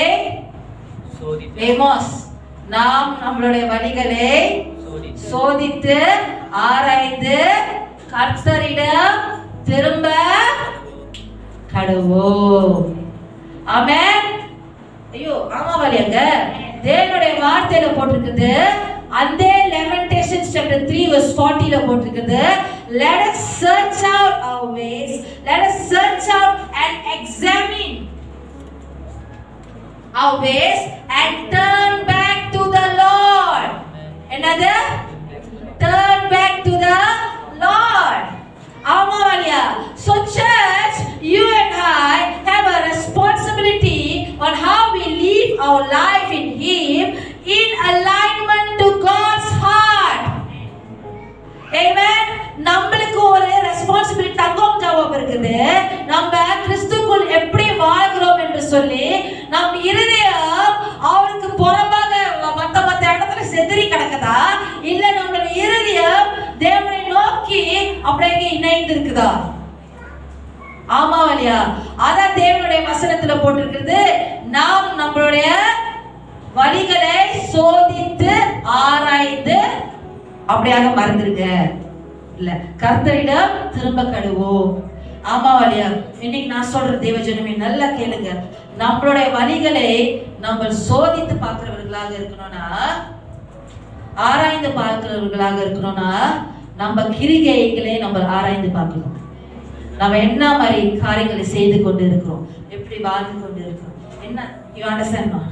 நாம் நம்மளுடைய வழிகளை சோதித்து ஆராய்ந்து கர்த்தரிடம் திரும்ப கடவோம். ஆமென். ஐயோ ஆமாவாலியாங்க, தேவனுடைய வார்த்தையில போட்டிருக்குது. அந்த Lamentations chapter 3 verse 40 ல போட்டிருக்குது, let us search out our ways, let us search out and examine our ways and turn back to the Lord. என்னது? Turn back to the Lord. ஆமாவாலியா? So church, you and I have a responsibility on how we live our life in Him in alignment to God's heart. Amen. நம்மளுக்கு ஒரு responsibility, தங்கம் ஜவாப் இருக்குது. நம்ம கிறிஸ்துவுக்குள் எப்படி வாழ்கிறோம் என்று சொல்லி நம் இருதயம் அவருக்கு புறம்பாக மத்த இடத்துல செதறி கிடக்குதா, இல்ல நம்மளுடைய இருதயம் தேவனை நோக்கி அப்படியே இணைந்து இருக்குதா? ஆமாவா? அதான் தேவனுடைய வசனத்துல போட்டிருக்கிறது, நாம் நம்மளுடைய வழிகளை சோதித்து ஆராய்ந்து அப்படியாக மறந்துருங்க, இல்ல கர்த்தரிடம் திரும்ப கடுவோம். ஆமாவாலியா? இன்னைக்கு நான் சொல்ற தேவஜனமே நல்லா கேளுங்க, நம்மளுடைய வழிகளை நம்ம சோதித்து பார்க்கிறவர்களாக இருக்கணும்னா, ஆராய்ந்து பார்க்கிறவர்களாக இருக்கணும்னா, நம்ம கிரிகைகளை நம்ம ஆராய்ந்து பார்க்கணும். நம்ம என்ன மாதிரி காரியங்களை செய்து கொண்டு இருக்கிறோம், எப்படி வாழ்ந்து கொண்டு இருக்கிறோம், என்ன யூ அண்டர்ஸ்டாண்ட்?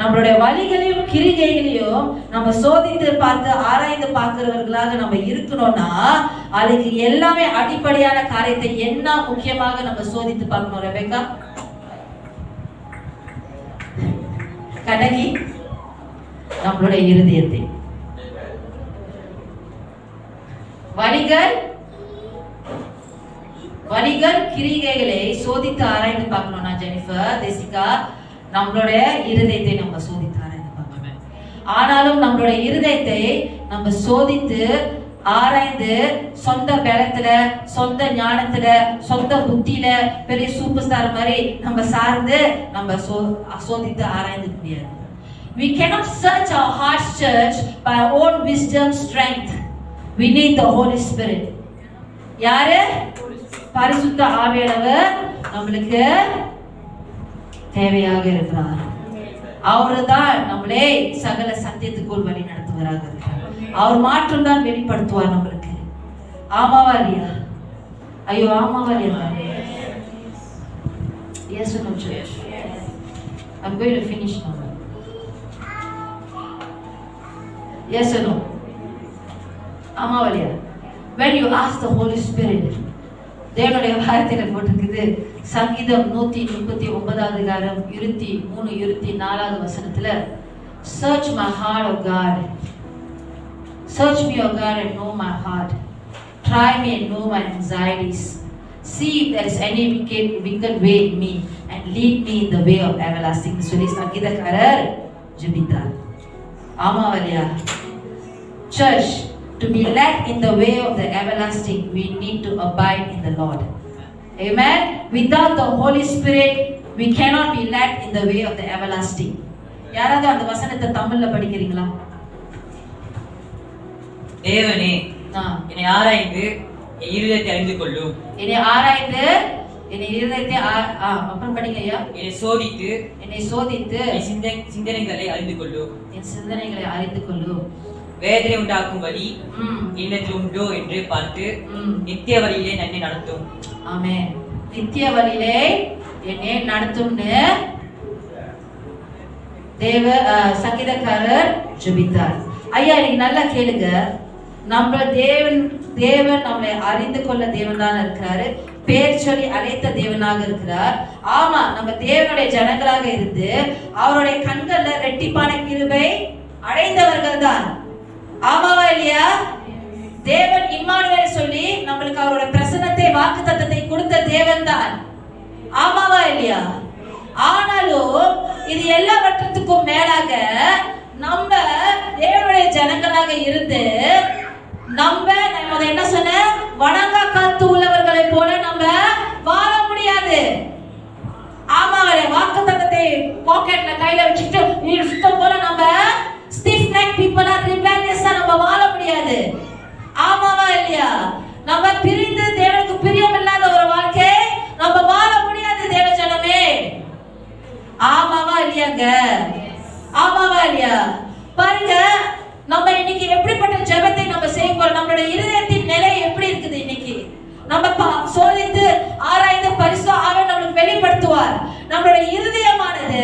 நம்மளுடைய வழிகளையும் கிரிகைகளையும் நம்ம சோதித்து பார்த்து ஆராய்ந்து பார்க்கிறவர்களாக நம்ம இருக்கணும்னா, அதுக்கு எல்லாமே அடிப்படையான காரியத்தை என்ன முக்கியமாக நம்ம சோதித்து பார்க்கணும். ரெபேக்கா கண்ணகி, நம்மளுடைய இருதயத்தை, வழிகள் கிரிகைகளை சோதித்து ஆராய்ந்து பார்க்கணும்னா, ஜெனிஃபர், தேசிகா, நம்மளுடைய இருதயத்தை நம்ம சோதித்தார். ஆனாலும் நம்மளுடைய இருதயத்தை நம்ம சோதித்து ஆராய்ந்து சொந்த பலத்துல, சொந்த ஞானத்துல, சொந்த புத்தியில பெரிய சூப்பர் ஸ்டார் மாதிரி நம்ம சார்ந்து நம்ம சோதித்து ஆராய்ந்து முடியாது. We cannot search our hearts, church, by our own wisdom, strength. We need the Holy Spirit. யாரு? பரிசுத்த ஆவியானவர் நம்மளுக்கு தேவையாக இருக்கிறார். அவர்தான் நம்மளே சகல சத்தியத்துக்குள் வழி நடத்துவராக இருக்கிறார். அவர் மாற்றம் தான் வெளிப்படுத்துவார் நம்மளுக்கு. ஆமாவா இல்லையா? ஐயோ ஆமாவா இல்லையா? Yes or no, church? I'm going to finish now. Yes or no? ஆமாவா இல்லையா? When you ask the Holy Spirit, தேவனுடைய வார்த்தையில போட்டிருக்குது, சங்கீதம் 139 அதிகாரம் 23 24 வசனத்துல, search my heart, O God. Search me, O God, and know my heart. Try me and know my anxieties. See if there is any wicked way in me, and lead me in the way of everlasting. சொல்லி சங்கீதக்காரர் ஜெபித்தார். ஆமாவா? Church, to be led in the way of the everlasting, we need to abide in the Lord. Amen. Without the Holy Spirit, we cannot be led in the way of the everlasting. யாராவது அந்த வசனத்தை தமிழ்ல படிக்கிறீங்களா? தேவனே, என்னை ஆராய்ந்து என் இருதயத்தை அறிந்து கொள்ளும். என்னை ஆராய்ந்து என் இருதயத்தை அப்புறம் படிங்கய்யா. என்னை சோதித்து என் சிந்தனைகளை அறிந்து கொள்ளும். என் சிந்தனைகளை அறிந்து கொள்ளும். வேதனை உண்டாக்கும் வழி இல்லத்தில் உண்டோ என்று பார்த்து நித்திய வழியிலே என்னை நடத்தும். ஆமென். நித்திய வழியிலே என்னை நடத்தும்னு சங்கீதக்காரர் ஜெபித்தார். ஐயா, நீங்க நல்லா கேளுங்க. நம்ம தேவன் நம்மளை அறிந்து கொள்ள தேவன் தான் இருக்கிறாரு. பேர் சொல்லி அழைத்த தேவனாக இருக்கிறார். ஆமா, நம்ம தேவனுடைய ஜனங்களாக இருந்து அவருடைய கண்கள்ல ரெட்டிப்பான கிருபை அடைந்தவர்கள் தான். ஆமாவா இல்லையா? தேவன் இம்மானுவேல் சொல்லி நம்மளுக்கு அவரோட பிரசன்னத்தை, வாக்குத்தத்தத்தை கொடுத்த தேவன் தான். ஆமாவா இல்லையா? ஆனாலும் இது எல்லாவற்றுக்கும் மேலாக நம்ம தேவனுடைய ஜனங்களாக இருந்து நம்ம என்ன சொன்ன, வணங்கா கருத்து உள்ளவர்களை போல நம்ம வாழ முடியாது. ஆமாவா? வாக்குத்தத்தத்தை பாக்கெட்ல கையில வச்சுட்டு இஷ்டம் போல நம்ம stiff neck people are rebellious நம்ம வாழ முடியாது. ஆமாவா இல்லையா? நம்ம பிரிந்து தேவனுக்கு பிரியம் இல்லாத ஒரு வாழ்க்கை நம்ம வாழ முடியாது தேவ ஜனமே. ஆமாவா இல்லையாங்க? ஆமாவா இல்லையா? பாருங்க, நம்ம இன்னைக்கு எப்படிப்பட்ட ஜெபத்தை நம்ம செய்ய போறோம், நம்மளுடைய இருதயத்தின் நிலை எப்படி இருக்குது இன்னைக்கு நம்ம சோதித்து ஆராய்ந்து பரிசுத்த ஆவியை நம்மளுக்கு வெளிப்படுத்துவார். நம்மளுடைய இருதயமானது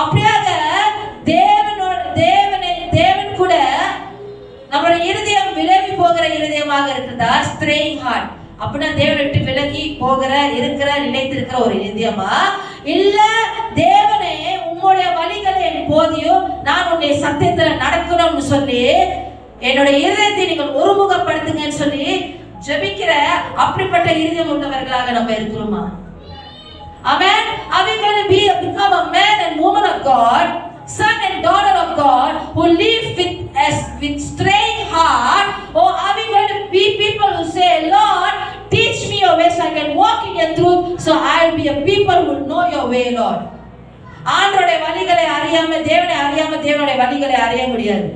அப்படியாக தேவன் கூட நம்மளுடைய இருதயம் விலகி போகிற இருதயமாக இருக்கிறதா? ஸ்ட்ரேயிங் ஹார்ட் அப்படின்னா தேவனை விட்டு விலகி போகிற இருக்கிற நிலைத்திருக்கிற ஒரு இருதயமா? இல்ல தேவனே உம்முடைய வழிகளை என் போதியும், நான் உன்னுடைய சத்தியத்துல நடக்கணும்னு சொல்லி என்னுடைய இருதயத்தை நீங்கள் ஒருமுகப்படுத்துங்கன்னு சொல்லி ஜெபிக்கிற அப்படிப்பட்ட இருதயம் உள்ளவர்களாக நம்ம இருக்கிறோமா? Amen. Are we going to become a man and woman of God, son and daughter of God, who live with straying heart, or are we going to be people who say, Lord, teach me your way so I can walk in your truth, so I'll be a people who know your way, Lord. ஆண்டவருடைய வழிகளை அறியாம தேவனுடைய வழிகளை அறிய முடியாது.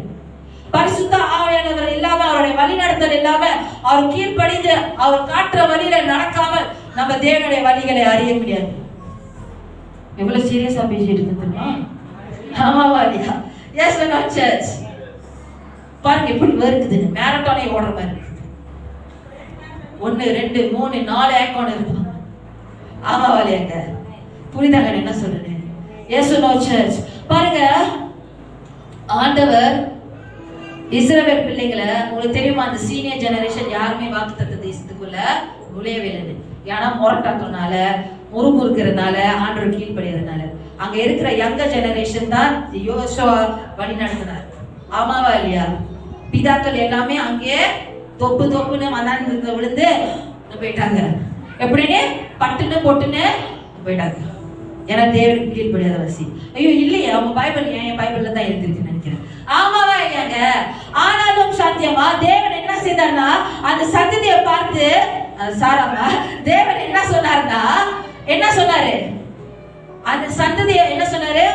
பரிசுத்த ஆவியானவர் இல்லாம, அவருடைய வழி நடத்தல் இல்லாம, அவர் கீழ்ப்படிந்து அவர் காட்டுற வழியில நடக்காம நம்ம தேவனுடைய வழிகளை அறிய முடியாது. எவ்வளவு சீரியஸா பேசிட்டு இருக்குதுன்னா, ஆமாவா இல்லையா? Yes or no church? பாருங்க எப்படி வருது, மேரத்தானே ஓடுற மாதிரி இருக்குது. 1 2 3 4 ஏக்கோன் இருக்கும். ஆமாவா இல்லையாங்க? புரியுதாங்க என்ன சொல்றேன்? Yes or no church? பாருங்க, ஆண்டவர் இஸ்ரவேல் பிள்ளைகளை, உங்களுக்கு தெரியுமா, அந்த சீனியர் ஜெனரேஷன் யாருமே வாக்குத்தத்த தேசத்துக்குள்ள நுழையவே இல்லை. ஏன்னா முரட்டாத்தனால, முறுமுறுக்கிறதுனால, ஆண்டவர் கீழ்படியறதுனால. அங்க இருக்கிற யங்க ஜெனரேஷன் தான் யோசுவா வழி நடத்தினார். ஆமாவா இல்லையா? பிதாக்கள் எல்லாமே அங்கே தொப்புன்னு மதானத்துல விழுந்து போயிட்டாங்க. எப்படின்னு பட்டுன்னு போட்டுன்னு போயிட்டாங்க. ஏன்னா தேவனுக்கு கீழ்ப்படியாத வாசி. ஐயோ இல்லையே, அவங்க பைபிள் என் பைபிள்ல தான் எழுதிருக்குன்னு நினைக்கிறேன். ஆமாவா இல்லையாங்க? ஆனாலும் சத்தியமா தேவன் என்ன செய்தார்னா அந்த சந்ததியை பார்த்து சாராமா தேவன் என்ன சொன்னாரு அந்த சந்ததியை என்ன சொன்னாரு?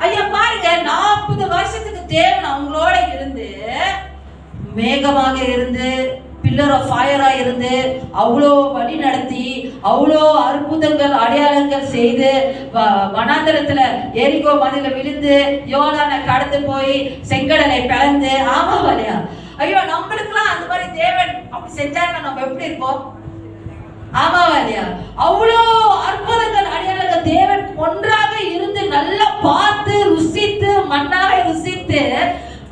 ஐயா பாருங்க, 40 வருஷத்துக்கு தேவன் அவங்களோட இருந்து மேகமாக இருந்து பில்லர் ஆஃப் ஃபயரா இருந்து அவ்வளோ வழி நடத்தி அவ்வளோ அற்புதங்கள் அடையாளங்கள் செய்து வனாந்தரத்துல எரிகோ மதில விழுந்து யோர்தானை கடந்து போய் செங்கடலை பிளந்து. ஆமாவா இல்லையா? ஐயோ நம்மளுக்குலாம் அந்த மாதிரி தேவன் அப்படி செஞ்சாருன்னா நம்ம எப்படி இருப்போம்? ஆமாவா இல்லையா? அவ்வளோ அற்புதங்கள் அடையாளங்கள் தேவன் ஒன்றாக இருந்து நல்லா பார்த்து ருசித்து மண்ணாக ருசித்து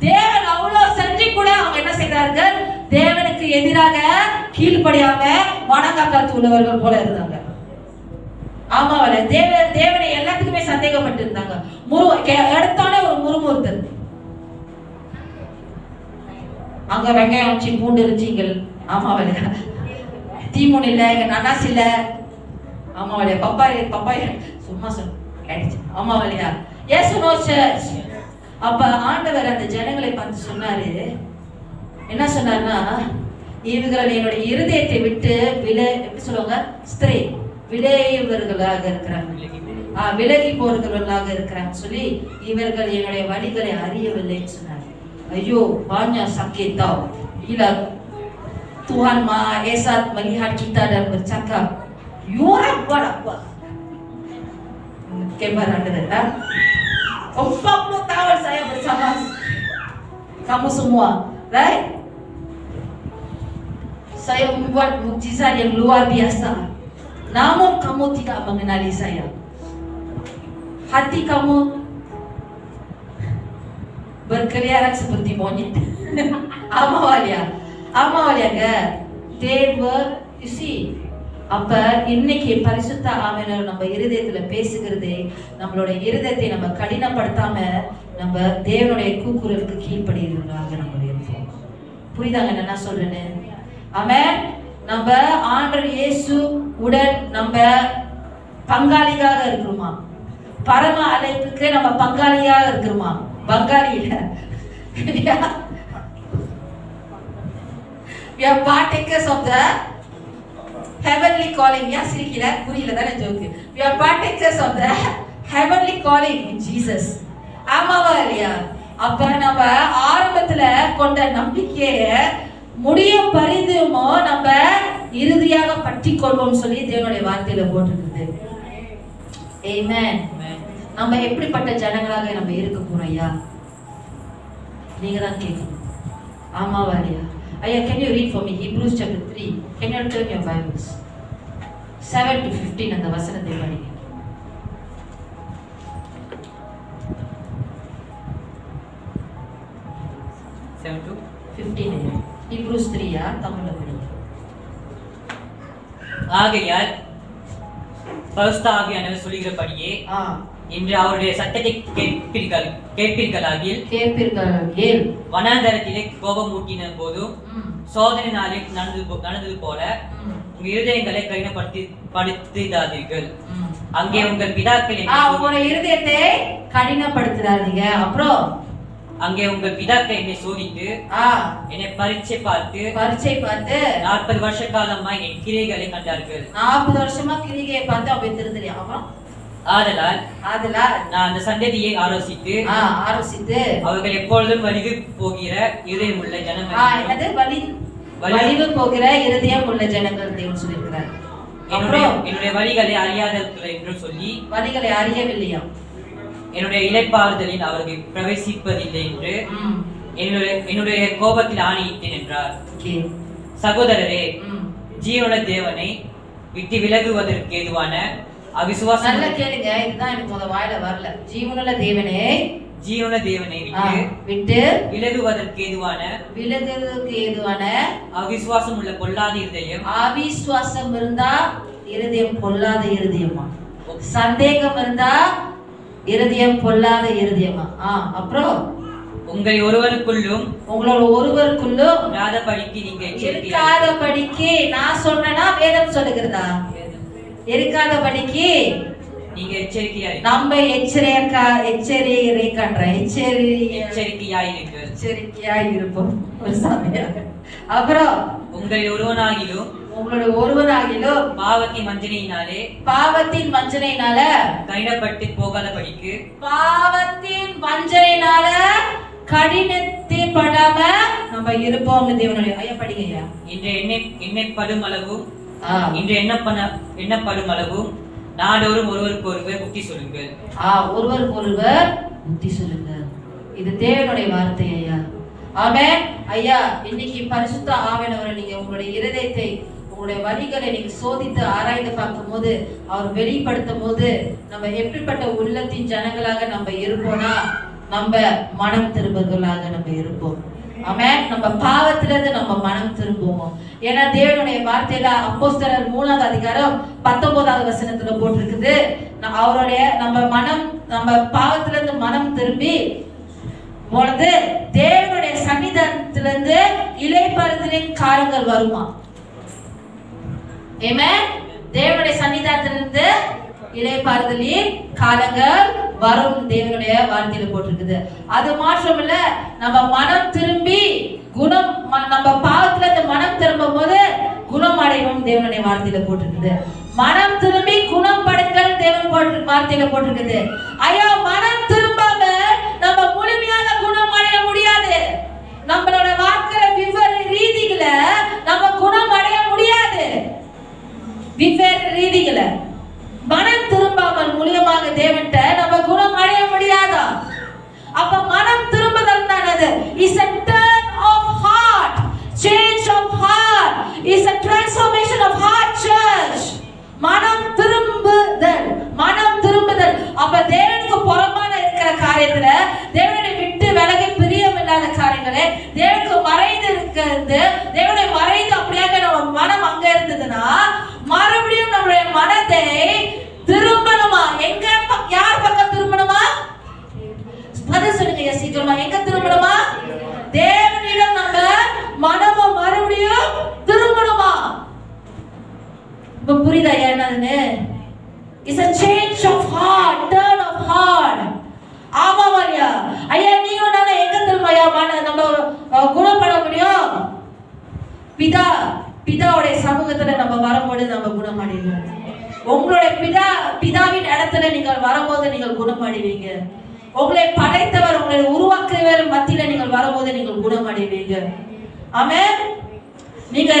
தேவன் அவ்வளோ செஞ்சு கூட அவங்க என்ன செய்தார்கள்? தேவனுக்கு எதிராக கீழ்ப்படியாம வணங்காக்காத்து உள்ளவர்கள் போல இருந்தாங்க. ஆமாவா? தேவனை எல்லாத்துக்குமே சந்தேகப்பட்டு இருந்தாங்க. எடுத்தானே ஒரு முறுமுறுத்தல். அங்க வெங்காயம் வச்சு பூண்டு இருந்துச்சிங்கள். ஆமாவா? தீமுன் இல்ல, எங்க நனாஸ் இல்ல. ஆமாவா? பப்பாய் சும்மா கேட்டுச்சு. ஆமாவா இல்லையா? Yes no church. அப்ப ஆண்டவர் அந்த ஜனங்களை பார்த்து சொன்னாரு, என்ன சொன்னார்னா, இவர்கள் என்னுடைய இருதயத்தை விட்டு எப்படி சொல்லுவாங்க, ஸ்திரீ விளையவர்களாக இருக்கிறாங்க, விலகி போறவர்களாக இருக்கிறாங்க சொல்லி இவர்கள் என்னுடைய வழிகளை அறியவில்லைன்னு சொன்னார். ஐயோ banyak sakit tau. Bila Tuhan Maha Esa melihat kita dan bercakap, you orang buat apa? Kebar anda 40 tahun saya bersama kamu semua, right? Saya membuat mukjizat yang luar biasa, namun kamu tidak mengenali saya. Hati kamu berkeliaran seperti monyet. ஆமாவாலியாங்க? you see, அப்ப இன்னைக்கு பரிசுத்த ஆவியானவர் நம்ம இருதயத்துல பேசுகிறது, நம்மளோட இருதயத்தை நம்ம கடினப்படுத்தாம நம்ம தேவனுடைய கூக்குரலுக்கு கீழ்ப்படுகிறவர்களாக நம்ம இருப்போம். புரியுதாங்க என்ன சொல்றேன்னு? ஆமென். நம்ம ஆண்டவர் இயேசு உடன் நம்ம பங்காளியாக இருக்கிறோமா? பரம அழைப்புக்கு நம்ம பங்காளியாக இருக்கிறோமா? பங்காளி இல்ல, we are partakers of the heavenly calling. யா சிரிக்கல, புரியல தானே joke? we are partakers of the heavenly calling in Jesus. ஆமாவா இல்லையா? அப்ப நம்ம ஆரம்பத்துல கொண்ட நம்பிக்கைய முடியும் பரிந்துமோ நம்ம இறுதியாக பற்றி கொள்வோம் சொல்லி தேவனுடைய வார்த்தையில போட்டிருக்குது. ஆமென். நம்ம எப்படிப்பட்ட ஜனங்களாக நம்ம இருக்க போறோம் ஐயா? நீங்க தான் கேட்கணும். ஆமாவா இல்லையா? ஐயா, can you read for me Hebrews chapter 3? Can you turn your Bibles 7 to 15 அந்த வசனத்தை படிங்க. 7 to 15 Hebrews 3 யா தமிழ்ல படிங்க. ஆகையால் பரிசுத்த ஆவியானவர் சொல்கிறபடியே இன்று அவருடைய சத்தத்தை கேட்பீர்களாகில் வனாந்தரத்திலே கோபம் ஊட்டின போதும் சோதனை நாளை நடந்தது போல உங்க இருதயங்களை கடினப்படுத்தாதீர்கள். அங்கே உங்கள் பிதாக்கள் உங்களோட இருதயத்தை கடினப்படுத்தாதீங்க. அப்புறம் அங்கே உங்கள் பிதாக்கள் என்னை சோதித்து என்னை பரீட்சை பார்த்து 40 வருஷ காலமா என் கிரியைகளை கண்டார்கள். 40 வருஷமா கிரியையை பார்த்து அப்ப திருந்தலையா? அப்புறம் ஆதலால் நான் அந்த சந்ததியை ஆலோசித்து அவர்கள் எப்பொழுதும் வலிவு போகிற இதயம் உள்ள ஜனங்கள், வலிவு போகிற இருதயம் உள்ள ஜனங்கள் தேவன் சொல்லியிருக்கிறார். என்னுடைய வழிகளை அறியாதவர்கள் என்று சொல்லி, வழிகளை அறியவில்லையா? என்னுடைய இளைப்பாறுதலில் அவர்கள் பிரவேசிப்பதில்லை என்று என்னுடைய கோபத்தில் ஆணையிட்டேன் என்றார். சகோதரரே, ஜீவனுள்ள தேவனை விட்டு விலகுவதற்கு ஏதுவான அவிசுவாசம். நல்லா கேளுங்க, இதுதான் எனக்கு முத வாயில வரல. ஜீவனுள்ள தேவனை விட்டு விலகுவதற்கு ஏதுவான அவிசுவாசம் உள்ள பொல்லாத இருதயம். அவிசுவாசம் இருந்தா இருதயம் பொல்லாத இருதயமா? சந்தேகம் இருந்தா இருதயம் பொல்லாத இருதயமா? அப்புறம் உங்களோட ஒருவருக்குள்ளும் இருக்காதபடிக்கு நான் சொன்னேன்னா வேதம் சொல்லுகிறதா? இருக்காதபடிக்கு நீங்க எச்சரிக்கையாய் நம்ம எச்சரிக்கையாய் இருப்போம் ஒரு சமயம். அப்புறம் உங்களில் ஒருவனாகிலும் பாவத்தின் வஞ்சனையினால கடினப்பட்டு போகாதபடிக்கு கடினப்படாம நம்ம இருப்போம். தேவனுடைய ஐயா படிங்க. இன்று எண்ணப்படும் அளவும் நாடோறும் ஒருவருக்கொருவர் புத்தி சொல்லுங்கள். ஒருவருக்கொருவர் புத்தி சொல்லுங்கள். இது தேவனுடைய வார்த்தை ஐயா. ஆமென் ஐயா. இன்னைக்கு பரிசுத்த ஆவியானவரை நீங்க உங்களுடைய இருதயத்தை, உங்களுடைய வழிகளை நீங்க சோதித்து ஆராய்ந்து பார்க்கும் போது, அவர் வெளிப்படுத்தும் போது நம்ம எப்படிப்பட்ட உள்ளத்தின் ஜனங்களாக நம்ம இருப்போம்னா, நம்ம மனம் திரும்புகளாக நம்ம இருப்போம். ஆமென். நம்ம பாவத்திலிருந்து நம்ம மனம் திரும்புவோம். ஏன்னா தேவனுடைய வார்த்தையில அப்போஸ்தலர் 3ஆவது அதிகாரம் 19வது வசனத்துல போட்டிருக்குது, அவருடைய நம்ம பாவத்திலிருந்து மனம் திரும்பி பொழுது தேவனுடைய சன்னிதானத்திலிருந்து இளைப்பாறுதலின் காலங்கள் வருமா. ஆமென். தேவனுடைய சன்னிதானத்திலிருந்து இளைப்பாறுதலின் காலங்கள் வரும் தேவனுடைய வார்த்தையில போட்டிருக்குது. அது மாத்திரமல்ல, நம்ம மனம் திரும்பி நம்ம பாவத்துல இருந்து மனம் திரும்பும் போது குணம் அடைவோம் தேவனுடைய வார்த்தையில போட்டிருக்குது. மனம் திரும்பி குணம் படுங்கள் தேவன் வார்த்தையில போட்டிருக்குது. ஐயா, மனம் திரும்பாம நம்ம முழுமையான குணம் அடைய முடியாது. நம்மளோட வாழ்க்கை வெவ்வேறு ரீதிகளை நம்ம குணம் அடைய முடியாது. வெவ்வேறு ரீதிகளை மனம் திரும்பாமல் மூலியமாக தேவன்ட்ட நம்ம குணம் அடைய முடியாதா? அப்ப மனம் திரும்புதல் தான் அது. Is a turn of heart, change of heart, is a transformation of heart, church. மனம் திரும்புதல். அப்ப தேவனுக்கு புறம்பான இருக்கிற காரியத்துல, தேவனை விட்டு விலகி பிரியம் இல்லாத காரியங்களே, தேவனுக்கு மறைந்து இருக்கிறது, தேவனை மறைந்து அப்படியாக நம்ம மனம் அங்க இருந்ததுன்னா, மறுபடியும் நம்மளுடைய மனதை திரும்பணுமா? எங்க யார் பக்கம் திரும்பணுமா? பதில் சொல்லுங்க சீக்கிரமா. எங்க திரும்பணுமா? தேவனிடம் நம்ம மனமும் மறுபடியும் திரும்பணுமா? இப்ப புரியுதா என்னதுன்னு? It's a change of heart, turn of heart. ஆமா மாரியா ஐயா, நீங்க நானே எங்க திரும்பயா நம்ம குணப்பட முடியும்? பிதாவுடைய சமூகத்துல நம்ம வரும்போது நம்ம குணமடைவோம். உங்களுடைய பிதாவின் இடத்துல நீங்கள் வரும்போது நீங்கள் குணமடைவீங்க. உங்களை படைத்தவர், உங்களை உருவாக்குறவர் மத்தியில நீங்கள் வரும்போது நீங்கள் குணமடைவீங்க. ஆமென். நீங்க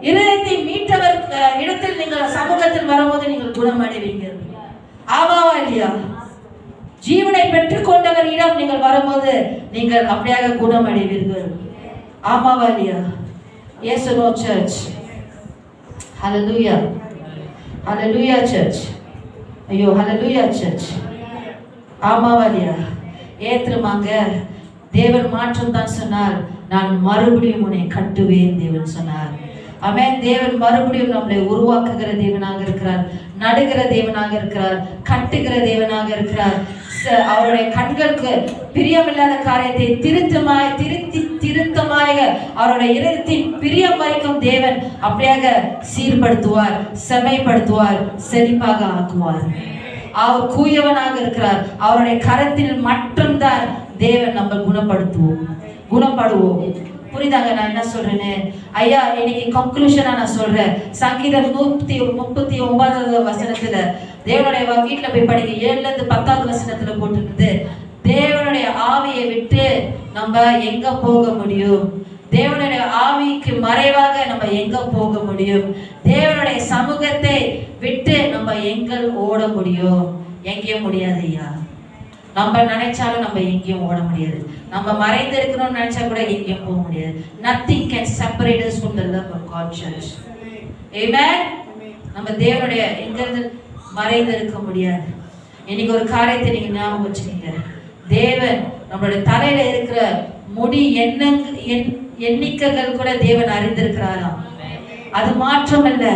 இருதயத்தை மீட்டவர் இடத்தில் நீங்கள் சமூகத்தில் வரும்போது நீங்கள் குணமடைவீங்க. ஆமாவா இல்லையா? ஜீவனை பெற்றுக் கொண்டவர் இடம் நீங்கள் வரும்போது நீங்கள் அப்படியாக குணமடைவீர்கள். ஆமாவா இல்லையா? Yes or no, church? Hallelujah. Hallelujah, church. ஐயோ, hallelujah, church. ஆமாவா இல்லையா? ஏத்துமாங்க. தேவன் மாற்றம் தான் சொன்னார். நான் மறுபடியும் உன்னை கட்டுவேன் தேவன் சொன்னார். ஆமென். தேவன் மறுபடியும் நம்மளை உருவாக்குகிற தேவனாக இருக்கிறார், நடுகிற தேவனாக இருக்கிறார், கட்டுகிற தேவனாக இருக்கிறார். அவருடைய கண்களுக்கு பிரியமில்லாத காரியத்தை திருத்தமாக அவருடைய இதயத்தின் பிரியம் வரைக்கும் தேவன் அப்படியாக சீர்படுத்துவார், செமைப்படுத்துவார், செழிப்பாக ஆக்குவார். அவர் கூயவனாக இருக்கிறார். அவருடைய கரத்தில் மட்டும்தான் தேவன் நம்ம குணப்படுவோம். புரியுதாங்க நான் என்ன சொல்றேன்னு? ஐயா, இன்னைக்கு கன்க்ளூஷனா நான் சொல்றேன். சங்கீதம் 139வது வசனத்துல தேவனுடைய வீட்டுல போய் படிக்க 7ல 10வது வசனத்துல போட்டிருக்குது, தேவனுடைய ஆவியை விட்டு நம்ம எங்க போக முடியும்? தேவனுடைய ஆவிக்கு மறைவாக நம்ம எங்க போக முடியும்? தேவனுடைய சமூகத்தை விட்டு நம்ம எங்க ஓட முடியும்? எங்கேயும் முடியாது ஐயா. நம்ம நினைச்சாலும் நம்ம எங்கேயும் ஓட முடியாது. நம்ம மறைந்து இருக்கணும்னு நினைச்சா கூட எங்கேயும் போக முடியாது. Nothing can separate us from the love of God, church. Amen. நம்ம தேவனுடைய எங்கிருந்து மறைந்து இருக்க முடியாது. இன்னைக்கு ஒரு காரியத்தை நீங்க ஞாபகம் வச்சுக்கீங்க. தேவன் நம்மளுடைய தலையில இருக்கிற முடி எண்ணிக்கைகள் கூட தேவன் அறிந்திருக்கிறாராம். அது மாற்றமல்ல,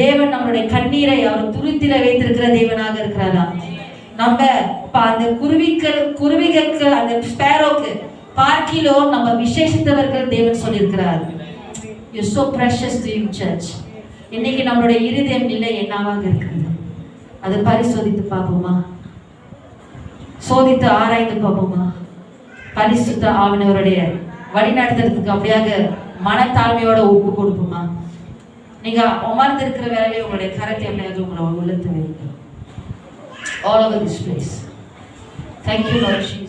தேவன் நம்மளுடைய கண்ணீரை அவர் துருத்தில வைத்திருக்கிற தேவனாக இருக்கிறாராம். நம்ம அந்த குருவிகளுக்கு அந்த ஸ்பேரோக்கு பார்க்கிலோ நம்ம விசேஷித்தவர்கள் தேவன் சொல்லியிருக்கிறார். You're so precious to you, church. இன்னைக்கு நம்மளுடைய இருதயம் நிலை என்னவாக இருக்குது? அதை பரிசோதித்து பார்ப்போமா? சோதித்து ஆராய்ந்து பார்ப்போமா? பரிசுத்த ஆவியானவருடைய வழிநடத்துறதுக்கு அப்படியாக மனத்தாழ்மையோட ஒப்பு கொடுப்போமா? நீங்க அமர்ந்து இருக்கிற வேலையை உங்களுடைய கரத்தை எப்படியாவது உங்களை உளுத்து வைங்க. All over this place. Thank you, Lord Jesus.